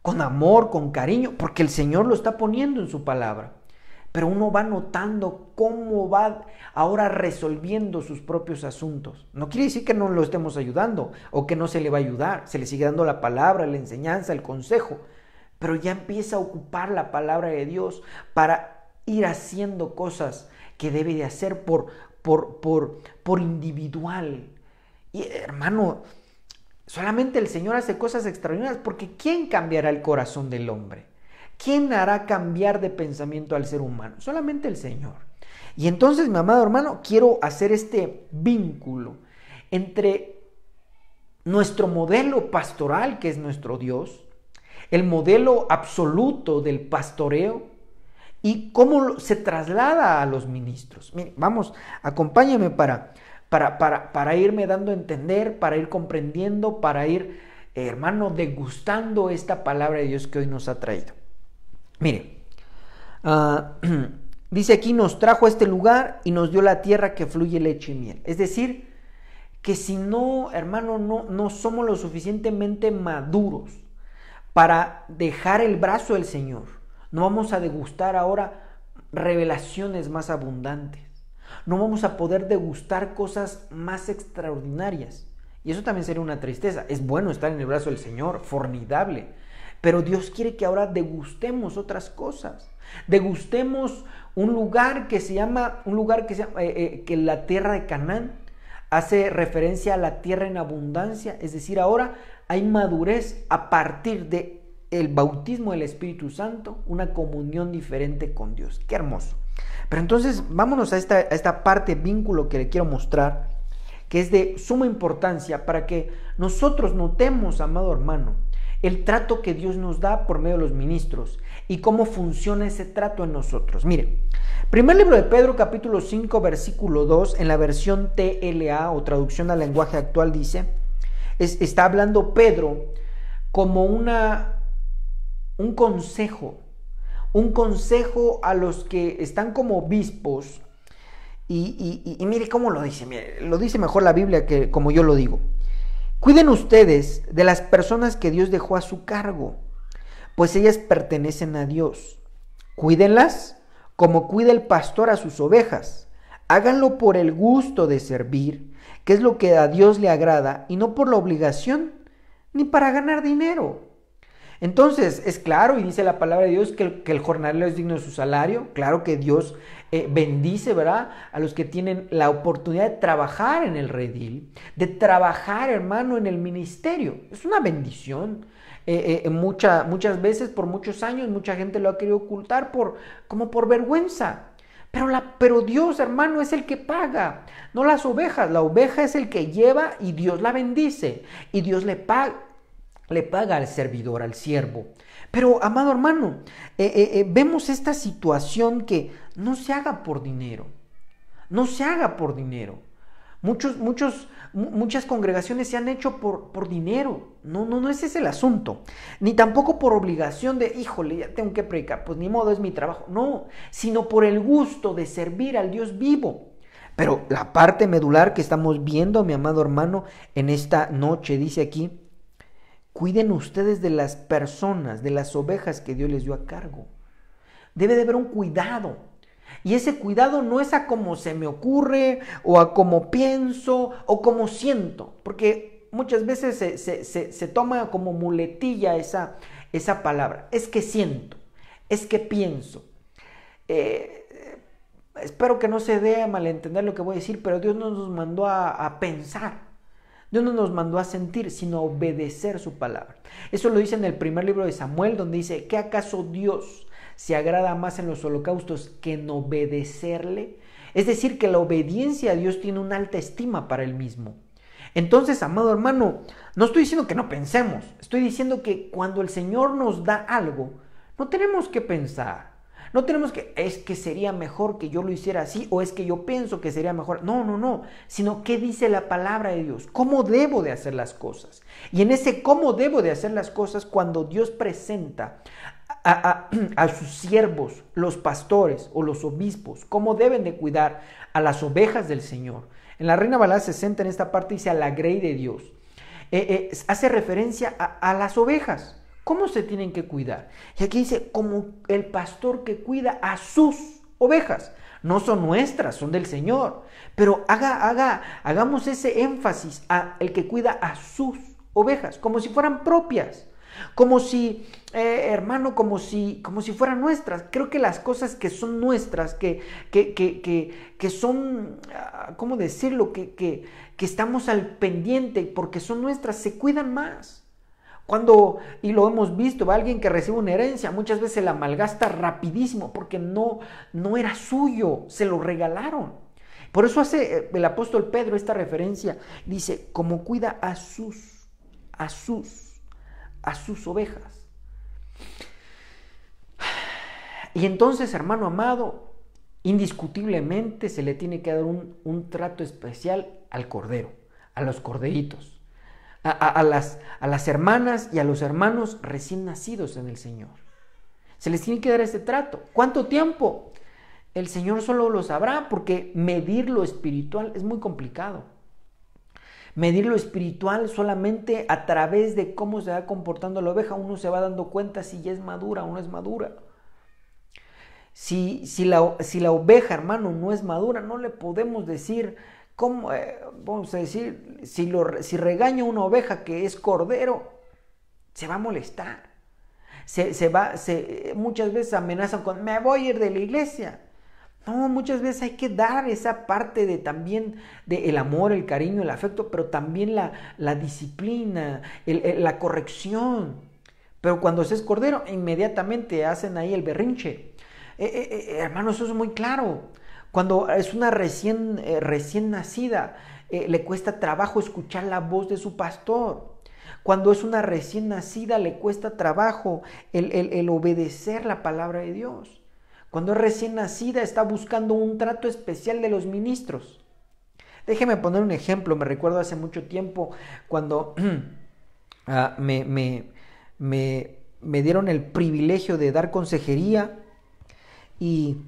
con amor, con cariño, porque el Señor lo está poniendo en su palabra. pero uno va notando cómo va ahora resolviendo sus propios asuntos. No quiere decir que no lo estemos ayudando o que no se le va a ayudar, se le sigue dando la palabra, la enseñanza, el consejo, pero ya empieza a ocupar la palabra de Dios para ir haciendo cosas que debe de hacer por individual. Y hermano, solamente el Señor hace cosas extraordinarias, porque ¿quién cambiará el corazón del hombre? ¿Quién hará cambiar de pensamiento al ser humano? Solamente el Señor. Y entonces, mi amado hermano, quiero hacer este vínculo entre nuestro modelo pastoral, que es nuestro Dios, el modelo absoluto del pastoreo, y cómo se traslada a los ministros. Mire, vamos, acompáñame para irme dando a entender, para ir comprendiendo, para ir, hermano, degustando esta palabra de Dios que hoy nos ha traído. Mire, dice aquí, nos trajo a este lugar y nos dio la tierra que fluye leche y miel. Es decir, que si no, hermano, no somos lo suficientemente maduros para dejar el brazo del Señor, no vamos a degustar ahora revelaciones más abundantes. No vamos a poder degustar cosas más extraordinarias. Y eso también sería una tristeza. Es bueno estar en el brazo del Señor, formidable. Pero Dios quiere que ahora degustemos otras cosas. Degustemos un lugar que se llama, que la tierra de Canaán hace referencia a la tierra en abundancia. Es decir, ahora hay madurez a partir de el bautismo del Espíritu Santo, una comunión diferente con Dios. ¡Qué hermoso! Pero entonces vámonos a esta parte, vínculo que le quiero mostrar, que es de suma importancia para que nosotros notemos, amado hermano, el trato que Dios nos da por medio de los ministros y cómo funciona ese trato en nosotros. Mire, primer libro de Pedro, capítulo 5, versículo 2, en la versión TLA o traducción al lenguaje actual dice, está hablando Pedro como un consejo a los que están como obispos, y mire cómo lo dice, mire, lo dice mejor la Biblia que como yo lo digo. Cuiden ustedes de las personas que Dios dejó a su cargo, pues ellas pertenecen a Dios. Cuídenlas como cuida el pastor a sus ovejas. Háganlo por el gusto de servir, que es lo que a Dios le agrada, y no por la obligación, ni para ganar dinero. Entonces, es claro, y dice la palabra de Dios, que el jornalero es digno de su salario. Claro que Dios bendice, ¿verdad?, a los que tienen la oportunidad de trabajar en el redil, de trabajar, hermano, en el ministerio. Es una bendición. Muchas veces, por muchos años, mucha gente lo ha querido ocultar como por vergüenza. Pero Dios, hermano, es el que paga, no las ovejas. La oveja es el que lleva y Dios la bendice. Y Dios le paga al servidor, al siervo. Pero, amado hermano, vemos esta situación que no se haga por dinero. No se haga por dinero. Muchas congregaciones se han hecho por dinero. No ese es el asunto. Ni tampoco por obligación de, híjole, ya tengo que predicar, pues ni modo, es mi trabajo. No, sino por el gusto de servir al Dios vivo. Pero la parte medular que estamos viendo, mi amado hermano, en esta noche, dice aquí, cuiden ustedes de las personas, de las ovejas que Dios les dio a cargo. Debe de haber un cuidado. Y ese cuidado no es a como se me ocurre, o a como pienso, o como siento. Porque muchas veces se toma como muletilla esa palabra. Es que siento, es que pienso. Espero que no se dé a malentender lo que voy a decir, pero Dios no nos mandó a pensar. Dios no nos mandó a sentir, sino a obedecer su palabra. Eso lo dice en el primer libro de Samuel, donde dice, ¿qué acaso Dios se agrada más en los holocaustos que en obedecerle? Es decir, que la obediencia a Dios tiene una alta estima para él mismo. Entonces, amado hermano, no estoy diciendo que no pensemos, estoy diciendo que cuando el Señor nos da algo, no tenemos que pensar. No tenemos que, es que sería mejor que yo lo hiciera así, o es que yo pienso que sería mejor. No, sino qué dice la palabra de Dios, cómo debo de hacer las cosas. Y en ese cómo debo de hacer las cosas, cuando Dios presenta a sus siervos, los pastores o los obispos, cómo deben de cuidar a las ovejas del Señor. En la Reina Valera 60, en esta parte dice a la grey de Dios. Hace referencia a las ovejas. ¿Cómo se tienen que cuidar? Y aquí dice, como el pastor que cuida a sus ovejas. No son nuestras, son del Señor. Pero hagamos ese énfasis a el que cuida a sus ovejas, como si fueran propias. Como si, hermano, como si fueran nuestras. Creo que las cosas que son nuestras, que son, ¿cómo decirlo? Que estamos al pendiente porque son nuestras, se cuidan más. Y lo hemos visto, alguien que recibe una herencia, muchas veces la malgasta rapidísimo porque no era suyo, se lo regalaron. Por eso hace el apóstol Pedro esta referencia, dice, como cuida a sus ovejas. Y entonces, hermano amado, indiscutiblemente se le tiene que dar un trato especial al cordero, a los corderitos, a las hermanas y a los hermanos recién nacidos en el Señor. Se les tiene que dar este trato. ¿Cuánto tiempo? El Señor solo lo sabrá, porque medir lo espiritual es muy complicado. Medir lo espiritual solamente a través de cómo se va comportando la oveja, uno se va dando cuenta si ya es madura o no es madura. Si la oveja, hermano, no es madura, no le podemos decir, ¿cómo? Vamos a decir, si regaña una oveja que es cordero, se va a molestar. Muchas veces amenazan con, me voy a ir de la iglesia. No, muchas veces hay que dar esa parte también del amor, el cariño, el afecto, pero también la disciplina, la corrección. Pero cuando se es cordero, inmediatamente hacen ahí el berrinche. Hermano, eso es muy claro. Cuando es una recién nacida, le cuesta trabajo escuchar la voz de su pastor. Cuando es una recién nacida, le cuesta trabajo el obedecer la palabra de Dios. Cuando es recién nacida, está buscando un trato especial de los ministros. Déjeme poner un ejemplo. Me recuerdo hace mucho tiempo cuando me dieron el privilegio de dar consejería y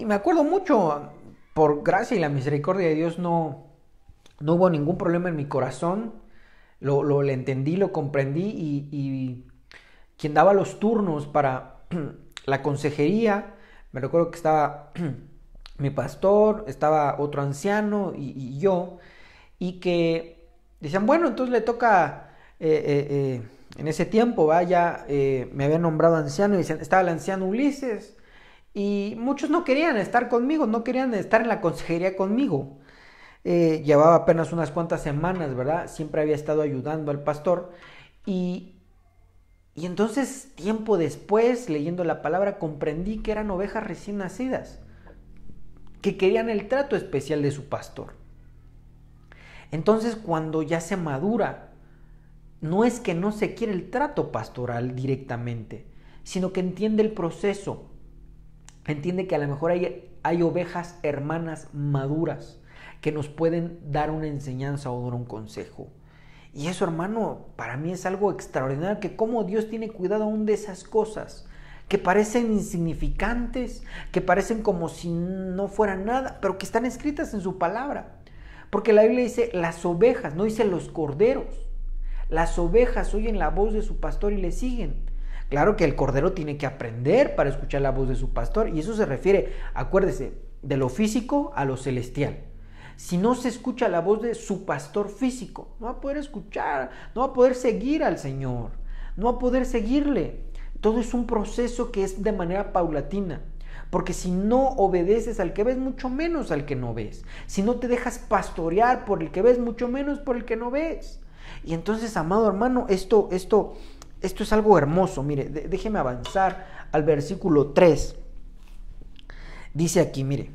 me acuerdo mucho, por gracia y la misericordia de Dios, no hubo ningún problema en mi corazón. Lo entendí, lo comprendí y quien daba los turnos para la consejería, me recuerdo que estaba mi pastor, estaba otro anciano y yo, y que decían, bueno, entonces le toca, en ese tiempo, me habían nombrado anciano y decían, estaba el anciano Ulises, y muchos no querían estar conmigo, no querían estar en la consejería conmigo. Llevaba apenas unas cuantas semanas, ¿verdad? Siempre había estado ayudando al pastor. Y entonces, tiempo después, leyendo la palabra, comprendí que eran ovejas recién nacidas, que querían el trato especial de su pastor. Entonces, cuando ya se madura, no es que no se quiere el trato pastoral directamente, sino que entiende el proceso. Entiende que a lo mejor hay ovejas hermanas maduras que nos pueden dar una enseñanza o dar un consejo. Y eso, hermano, para mí es algo extraordinario, que cómo Dios tiene cuidado aún de esas cosas que parecen insignificantes, que parecen como si no fueran nada, pero que están escritas en su palabra. Porque la Biblia dice las ovejas, no dice los corderos. Las ovejas oyen la voz de su pastor y le siguen. Claro que el cordero tiene que aprender para escuchar la voz de su pastor, y eso se refiere, acuérdese, de lo físico a lo celestial. Si no se escucha la voz de su pastor físico, no va a poder escuchar, no va a poder seguir al Señor, no va a poder seguirle. Todo es un proceso que es de manera paulatina, porque si no obedeces al que ves, mucho menos al que no ves. Si no te dejas pastorear por el que ves, mucho menos por el que no ves. Y entonces, amado hermano, esto es algo hermoso. Mire, déjeme avanzar al versículo 3. Dice aquí, mire,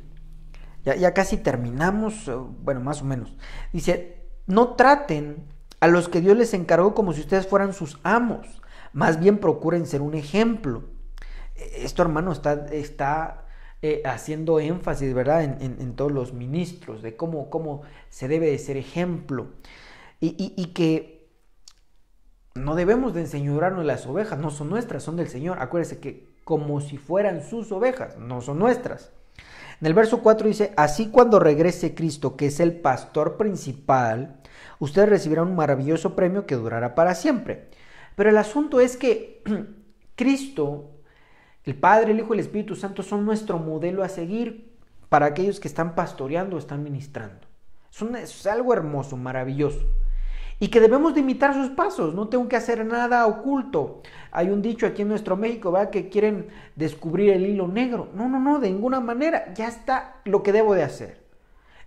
ya casi terminamos, bueno, más o menos. Dice, no traten a los que Dios les encargó como si ustedes fueran sus amos. Más bien procuren ser un ejemplo. Esto, hermano, está haciendo énfasis, ¿verdad? En todos los ministros, de cómo se debe de ser ejemplo. Y que no debemos de enseñorearnos las ovejas, no son nuestras, son del Señor. Acuérdense que como si fueran sus ovejas, no son nuestras. En el verso 4 dice, así cuando regrese Cristo, que es el pastor principal, ustedes recibirán un maravilloso premio que durará para siempre. Pero el asunto es que Cristo, el Padre, el Hijo y el Espíritu Santo son nuestro modelo a seguir para aquellos que están pastoreando o están ministrando. Es algo hermoso, maravilloso. Y que debemos de imitar sus pasos, no tengo que hacer nada oculto. Hay un dicho aquí en nuestro México, ¿verdad?, que quieren descubrir el hilo negro. No, de ninguna manera, ya está lo que debo de hacer.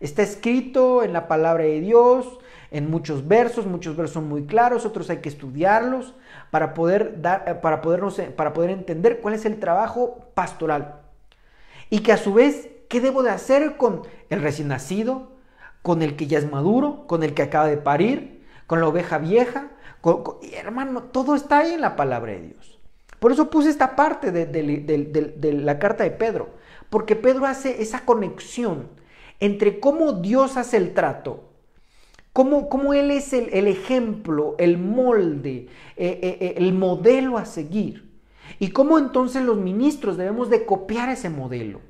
Está escrito en la palabra de Dios, en muchos versos son muy claros, otros hay que estudiarlos para poder entender cuál es el trabajo pastoral. Y que a su vez, ¿qué debo de hacer con el recién nacido, con el que ya es maduro, con el que acaba de parir, con la oveja vieja? Hermano, todo está ahí en la palabra de Dios. Por eso puse esta parte de la carta de Pedro, porque Pedro hace esa conexión entre cómo Dios hace el trato, cómo Él es el ejemplo, el molde, el modelo a seguir, y cómo entonces los ministros debemos de copiar ese modelo,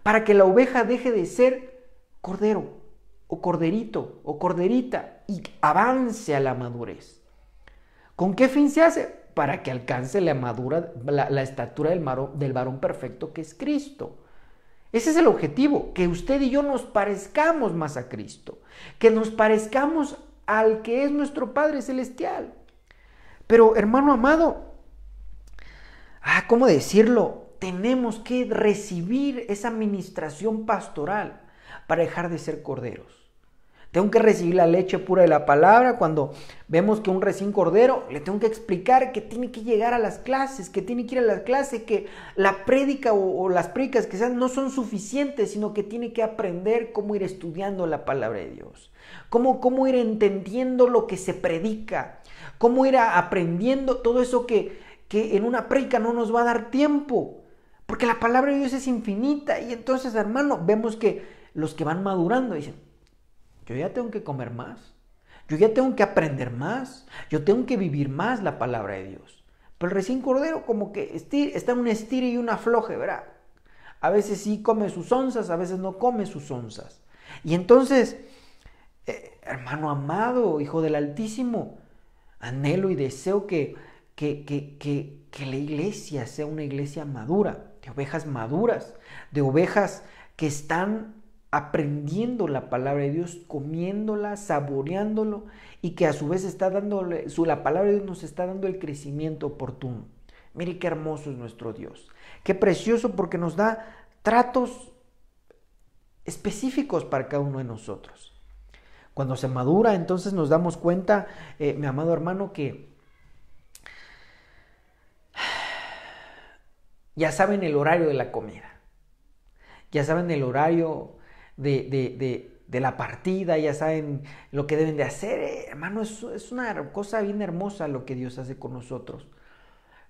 para que la oveja deje de ser cordero, o corderito, o corderita, y avance a la madurez. ¿Con qué fin se hace? Para que alcance la estatura del varón perfecto que es Cristo. Ese es el objetivo, que usted y yo nos parezcamos más a Cristo, que nos parezcamos al que es nuestro Padre Celestial. Pero, hermano amado, ¿cómo decirlo? Tenemos que recibir esa ministración pastoral para dejar de ser corderos. Tengo que recibir la leche pura de la palabra. Cuando vemos que un recién cordero, le tengo que explicar que tiene que llegar a las clases, que tiene que ir a las clases, que la prédica o las prédicas que sean no son suficientes, sino que tiene que aprender cómo ir estudiando la palabra de Dios, cómo ir entendiendo lo que se predica, cómo ir aprendiendo todo eso que en una prédica no nos va a dar tiempo, porque la palabra de Dios es infinita. Y entonces, hermano, vemos que los que van madurando dicen: yo ya tengo que comer más, yo ya tengo que aprender más, yo tengo que vivir más la palabra de Dios. Pero el recién cordero como que está en un estire y una afloje, ¿verdad? A veces sí come sus onzas, a veces no come sus onzas. Y entonces, hermano amado, hijo del Altísimo, anhelo y deseo que la iglesia sea una iglesia madura, de ovejas maduras, de ovejas que están aprendiendo la palabra de Dios, comiéndola, saboreándolo, y que a su vez la palabra de Dios nos está dando el crecimiento oportuno. Mire qué hermoso es nuestro Dios, qué precioso, porque nos da tratos específicos para cada uno de nosotros. Cuando se madura, entonces nos damos cuenta, mi amado hermano, que ya saben el horario de la comida, ya saben el horario de la partida, ya saben lo que deben de hacer. Hermano, es una cosa bien hermosa lo que Dios hace con nosotros,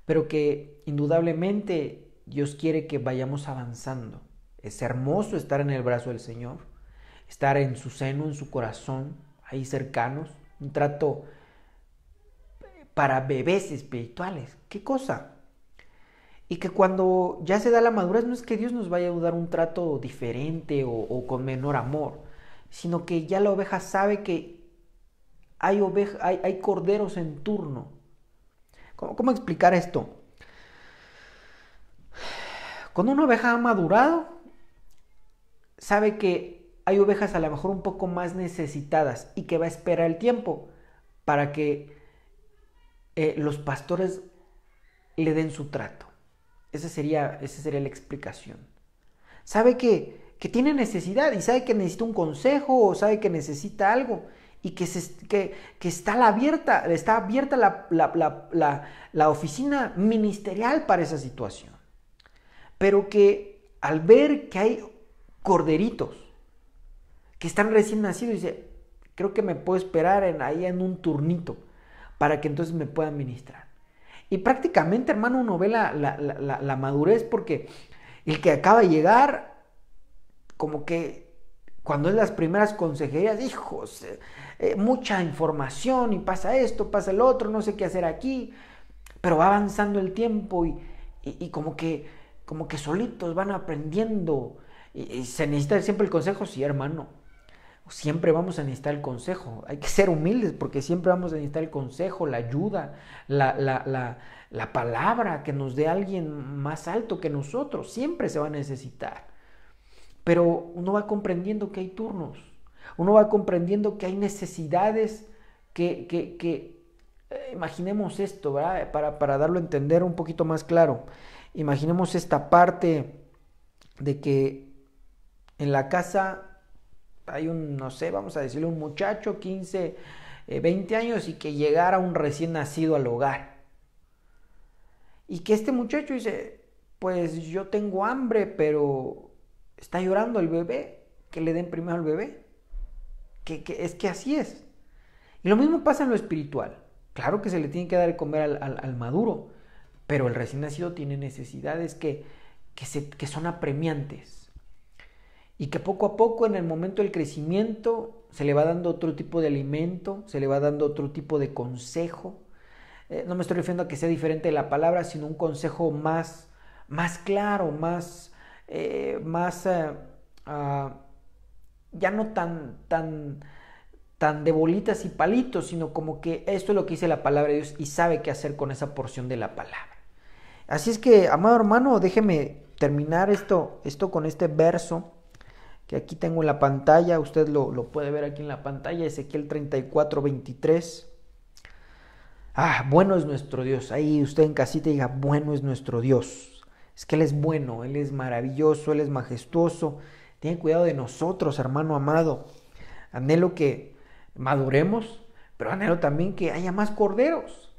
pero que indudablemente Dios quiere que vayamos avanzando. Es hermoso estar en el brazo del Señor, estar en su seno, en su corazón, ahí cercanos, un trato para bebés espirituales. ¿Qué cosa? Y que cuando ya se da la madurez, no es que Dios nos vaya a dar un trato diferente o con menor amor, sino que ya la oveja sabe que hay corderos en turno. ¿Cómo explicar esto? Cuando una oveja ha madurado, sabe que hay ovejas a lo mejor un poco más necesitadas y que va a esperar el tiempo para que los pastores le den su trato. Esa sería la explicación. Sabe que tiene necesidad y sabe que necesita un consejo o sabe que necesita algo y que está abierta la oficina ministerial para esa situación. Pero que al ver que hay corderitos que están recién nacidos, dice: creo que me puedo esperar ahí en un turnito para que entonces me puedan ministrar. Y prácticamente, hermano, uno ve la madurez, porque el que acaba de llegar, como que cuando es las primeras consejerías, hijos, mucha información y pasa esto, pasa el otro, no sé qué hacer aquí, pero va avanzando el tiempo y como que solitos van aprendiendo y se necesita siempre el consejo. Sí, hermano, siempre vamos a necesitar el consejo. Hay que ser humildes porque siempre vamos a necesitar el consejo, la ayuda, la palabra que nos dé alguien más alto que nosotros. Siempre se va a necesitar. Pero uno va comprendiendo que hay turnos. Uno va comprendiendo que hay necesidades imaginemos esto, ¿verdad? Para darlo a entender un poquito más claro. Imaginemos esta parte de que en la casa hay no sé, vamos a decirle un muchacho, 15, 20 años, y que llegara un recién nacido al hogar. Y que este muchacho dice, pues yo tengo hambre, pero está llorando el bebé, que le den primero al bebé. Es que así es. Y lo mismo pasa en lo espiritual. Claro que se le tiene que dar de comer al maduro, pero el recién nacido tiene necesidades que son apremiantes. Y que poco a poco, en el momento del crecimiento, se le va dando otro tipo de alimento, se le va dando otro tipo de consejo. No me estoy refiriendo a que sea diferente de la palabra, sino un consejo más claro, ya no tan de bolitas y palitos, sino como que esto es lo que dice la palabra de Dios y sabe qué hacer con esa porción de la palabra. Así es que, amado hermano, déjeme terminar esto con este verso que aquí tengo en la pantalla. Usted lo puede ver aquí en la pantalla, Ezequiel 34:23. Bueno es nuestro Dios. Ahí usted en casita diga, bueno es nuestro Dios. Es que Él es bueno, Él es maravilloso, Él es majestuoso. Tiene cuidado de nosotros, hermano amado. Anhelo que maduremos, pero anhelo también que haya más corderos.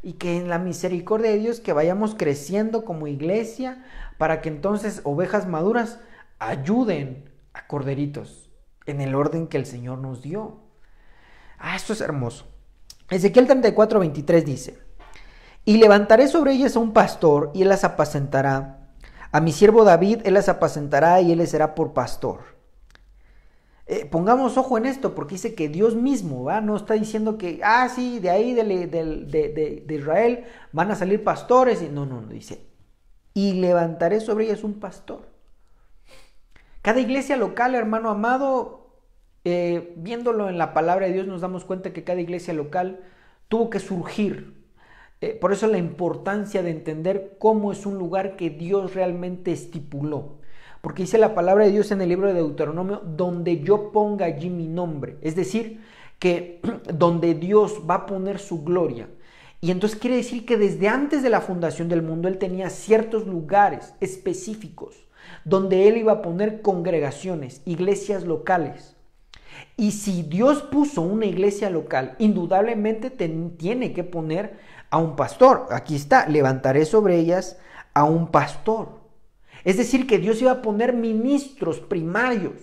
Y que en la misericordia de Dios que vayamos creciendo como iglesia, para que entonces ovejas maduras ayuden a corderitos en el orden que el Señor nos dio. Esto es hermoso. Ezequiel 34:23 dice: y levantaré sobre ellas a un pastor, y él las apacentará. A mi siervo David, él las apacentará, y él les será por pastor. Pongamos ojo en esto, porque dice que Dios mismo, ¿va? No está diciendo que, sí, de ahí de Israel van a salir pastores. No, dice, y levantaré sobre ellas un pastor. Cada iglesia local, hermano amado, viéndolo en la palabra de Dios, nos damos cuenta que cada iglesia local tuvo que surgir. Por eso la importancia de entender cómo es un lugar que Dios realmente estipuló. Porque dice la palabra de Dios en el libro de Deuteronomio, donde yo ponga allí mi nombre. Es decir, que donde Dios va a poner su gloria. Y entonces quiere decir que desde antes de la fundación del mundo, Él tenía ciertos lugares específicos donde Él iba a poner congregaciones, iglesias locales. Y si Dios puso una iglesia local, indudablemente tiene que poner a un pastor. Aquí está, levantaré sobre ellas a un pastor. Es decir, que Dios iba a poner ministros primarios,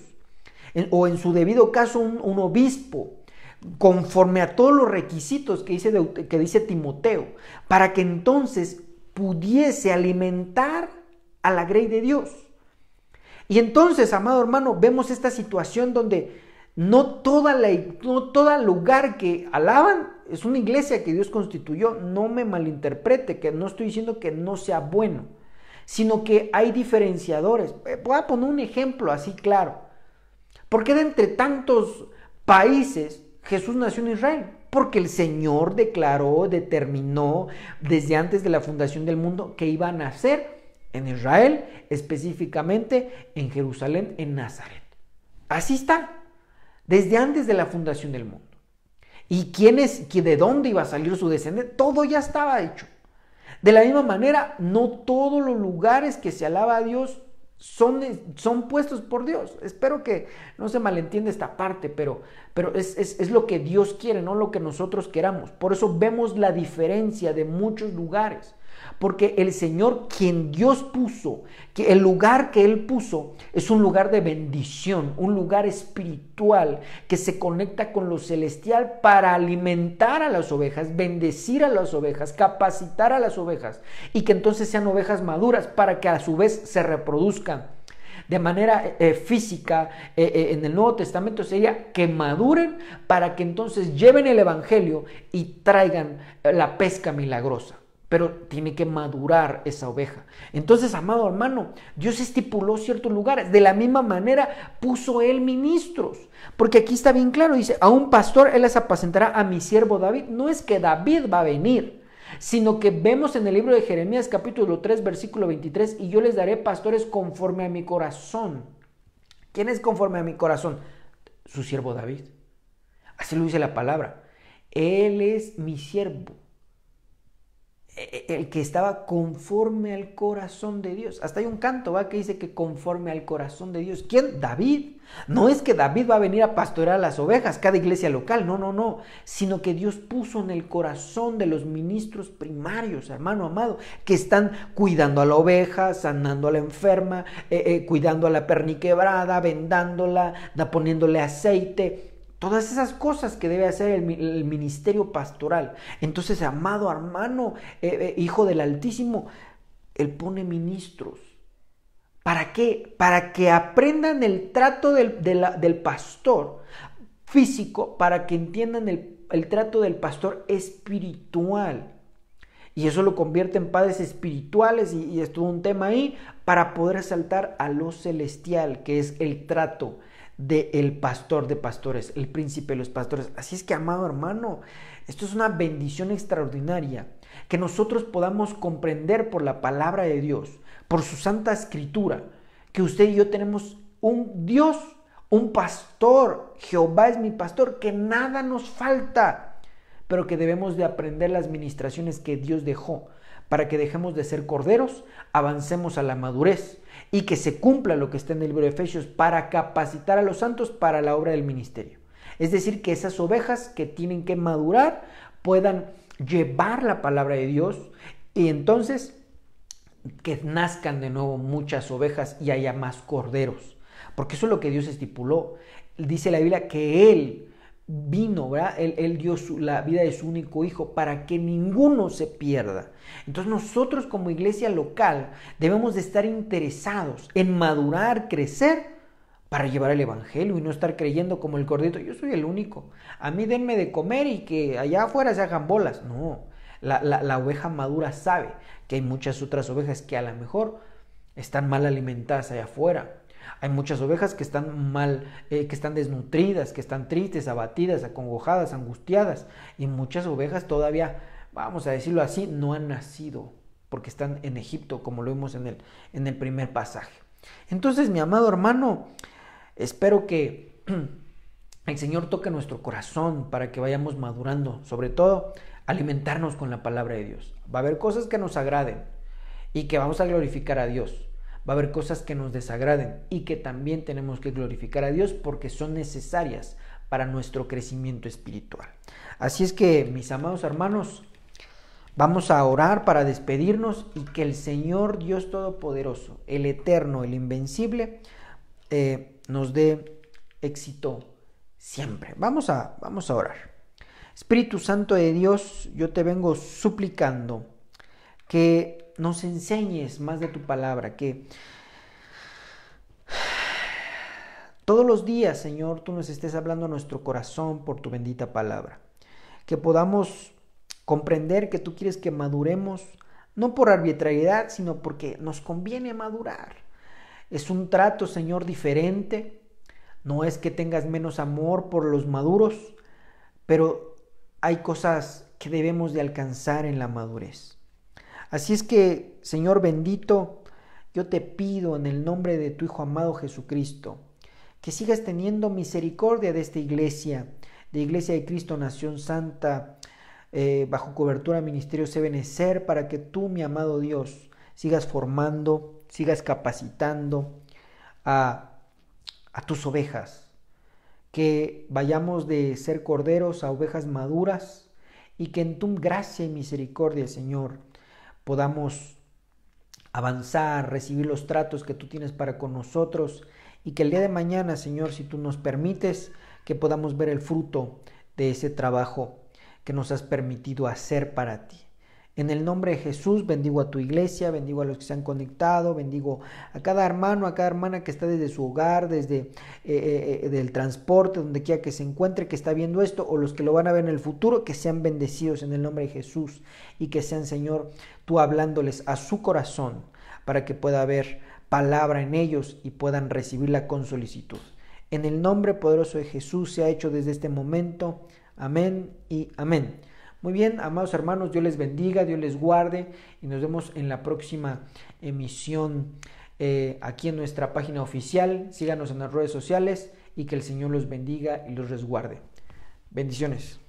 o en su debido caso un obispo, conforme a todos los requisitos que dice Timoteo, para que entonces pudiese alimentar a la grey de Dios. Y entonces, amado hermano, vemos esta situación donde no todo lugar que alaban es una iglesia que Dios constituyó. No me malinterprete, que no estoy diciendo que no sea bueno, sino que hay diferenciadores. Voy a poner un ejemplo así claro. ¿Por qué de entre tantos países Jesús nació en Israel? Porque el Señor determinó desde antes de la fundación del mundo que iba a nacer en Israel, específicamente en Jerusalén, en Nazaret. Así está, desde antes de la fundación del mundo. ¿Y de dónde iba a salir su descendencia? Todo ya estaba hecho. De la misma manera, no todos los lugares que se alaba a Dios son puestos por Dios. Espero que no se malentienda esta parte, pero es lo que Dios quiere, no lo que nosotros queramos. Por eso vemos la diferencia de muchos lugares. Porque el Señor, quien Dios puso, que el lugar que Él puso es un lugar de bendición, un lugar espiritual que se conecta con lo celestial para alimentar a las ovejas, bendecir a las ovejas, capacitar a las ovejas y que entonces sean ovejas maduras para que a su vez se reproduzcan. De manera física, en el Nuevo Testamento sería que maduren para que entonces lleven el Evangelio y traigan la pesca milagrosa. pero tiene que madurar esa oveja. Entonces, amado hermano, Dios estipuló ciertos lugares. De la misma manera puso él ministros. Porque aquí está bien claro, dice, a un pastor él les apacentará a mi siervo David. No es que David va a venir, sino que vemos en el libro de Jeremías capítulo 3 versículo 23, y yo les daré pastores conforme a mi corazón. ¿Quién es conforme a mi corazón? Su siervo David. Así lo dice la palabra. Él es mi siervo, el que estaba conforme al corazón de Dios. Hasta hay un canto, ¿va?, que dice que conforme al corazón de Dios. ¿Quién? David. No es que David va a venir a pastorear las ovejas, cada iglesia local, no, sino que Dios puso en el corazón de los ministros primarios, hermano amado, que están cuidando a la oveja, sanando a la enferma, cuidando a la perniquebrada, vendándola, poniéndole aceite. Todas esas cosas que debe hacer el ministerio pastoral. Entonces, amado hermano, hijo del Altísimo, Él pone ministros. ¿Para qué? Para que aprendan el trato del pastor físico, para que entiendan el trato del pastor espiritual. Y eso lo convierte en padres espirituales, y estuvo un tema ahí, para poder saltar a lo celestial, que es el trato del pastor de pastores, el príncipe de los pastores. Así es que, amado hermano, esto es una bendición extraordinaria, que nosotros podamos comprender por la palabra de Dios, por su santa escritura, que usted y yo tenemos un Dios, un pastor. Jehová es mi pastor, que nada nos falta, pero que debemos de aprender las ministraciones que Dios dejó, para que dejemos de ser corderos, avancemos a la madurez, y que se cumpla lo que está en el libro de Efesios, para capacitar a los santos para la obra del ministerio. Es decir, que esas ovejas que tienen que madurar puedan llevar la palabra de Dios, y entonces que nazcan de nuevo muchas ovejas y haya más corderos. Porque eso es lo que Dios estipuló. Dice la Biblia que Él vino, ¿verdad? Él dio la vida de su único hijo para que ninguno se pierda. Entonces nosotros como iglesia local debemos de estar interesados en madurar, crecer, para llevar el evangelio y no estar creyendo como el cordito, yo soy el único, a mí denme de comer y que allá afuera se hagan bolas. No, la oveja madura sabe que hay muchas otras ovejas que a lo mejor están mal alimentadas allá afuera. Hay muchas ovejas que están mal, que están desnutridas, que están tristes, abatidas, acongojadas, angustiadas. Y muchas ovejas todavía, vamos a decirlo así, no han nacido, porque están en Egipto, como lo vimos en el primer pasaje. Entonces, mi amado hermano, espero que el Señor toque nuestro corazón para que vayamos madurando, sobre todo alimentarnos con la palabra de Dios. Va a haber cosas que nos agraden y que vamos a glorificar a Dios. Va a haber cosas que nos desagraden y que también tenemos que glorificar a Dios porque son necesarias para nuestro crecimiento espiritual. Así es que, mis amados hermanos, vamos a orar para despedirnos y que el Señor Dios Todopoderoso, el Eterno, el Invencible, nos dé éxito siempre. Vamos a orar. Espíritu Santo de Dios, yo te vengo suplicando que nos enseñes más de tu palabra, que todos los días, Señor, tú nos estés hablando a nuestro corazón por tu bendita palabra, que podamos comprender que tú quieres que maduremos, no por arbitrariedad, sino porque nos conviene madurar. Es un trato, Señor, diferente. No es que tengas menos amor por los maduros, pero hay cosas que debemos de alcanzar en la madurez. Así es que, Señor bendito, yo te pido en el nombre de tu Hijo amado Jesucristo, que sigas teniendo misericordia de esta iglesia, de Iglesia de Cristo Nación Santa, bajo cobertura Ministerio Ebenecer, para que tú, mi amado Dios, sigas formando, sigas capacitando a tus ovejas, que vayamos de ser corderos a ovejas maduras, y que en tu gracia y misericordia, Señor, podamos avanzar, recibir los tratos que tú tienes para con nosotros, y que el día de mañana, Señor, si tú nos permites, que podamos ver el fruto de ese trabajo que nos has permitido hacer para ti. En el nombre de Jesús bendigo a tu iglesia, bendigo a los que se han conectado, bendigo a cada hermano, a cada hermana que está desde su hogar, desde del transporte, donde quiera que se encuentre, que está viendo esto, o los que lo van a ver en el futuro, que sean bendecidos en el nombre de Jesús y que sean, Señor, tú hablándoles a su corazón para que pueda haber palabra en ellos y puedan recibirla con solicitud. En el nombre poderoso de Jesús se ha hecho desde este momento. Amén y amén. Muy bien, amados hermanos, Dios les bendiga, Dios les guarde y nos vemos en la próxima emisión aquí en nuestra página oficial. Síganos en las redes sociales y que el Señor los bendiga y los resguarde. Bendiciones.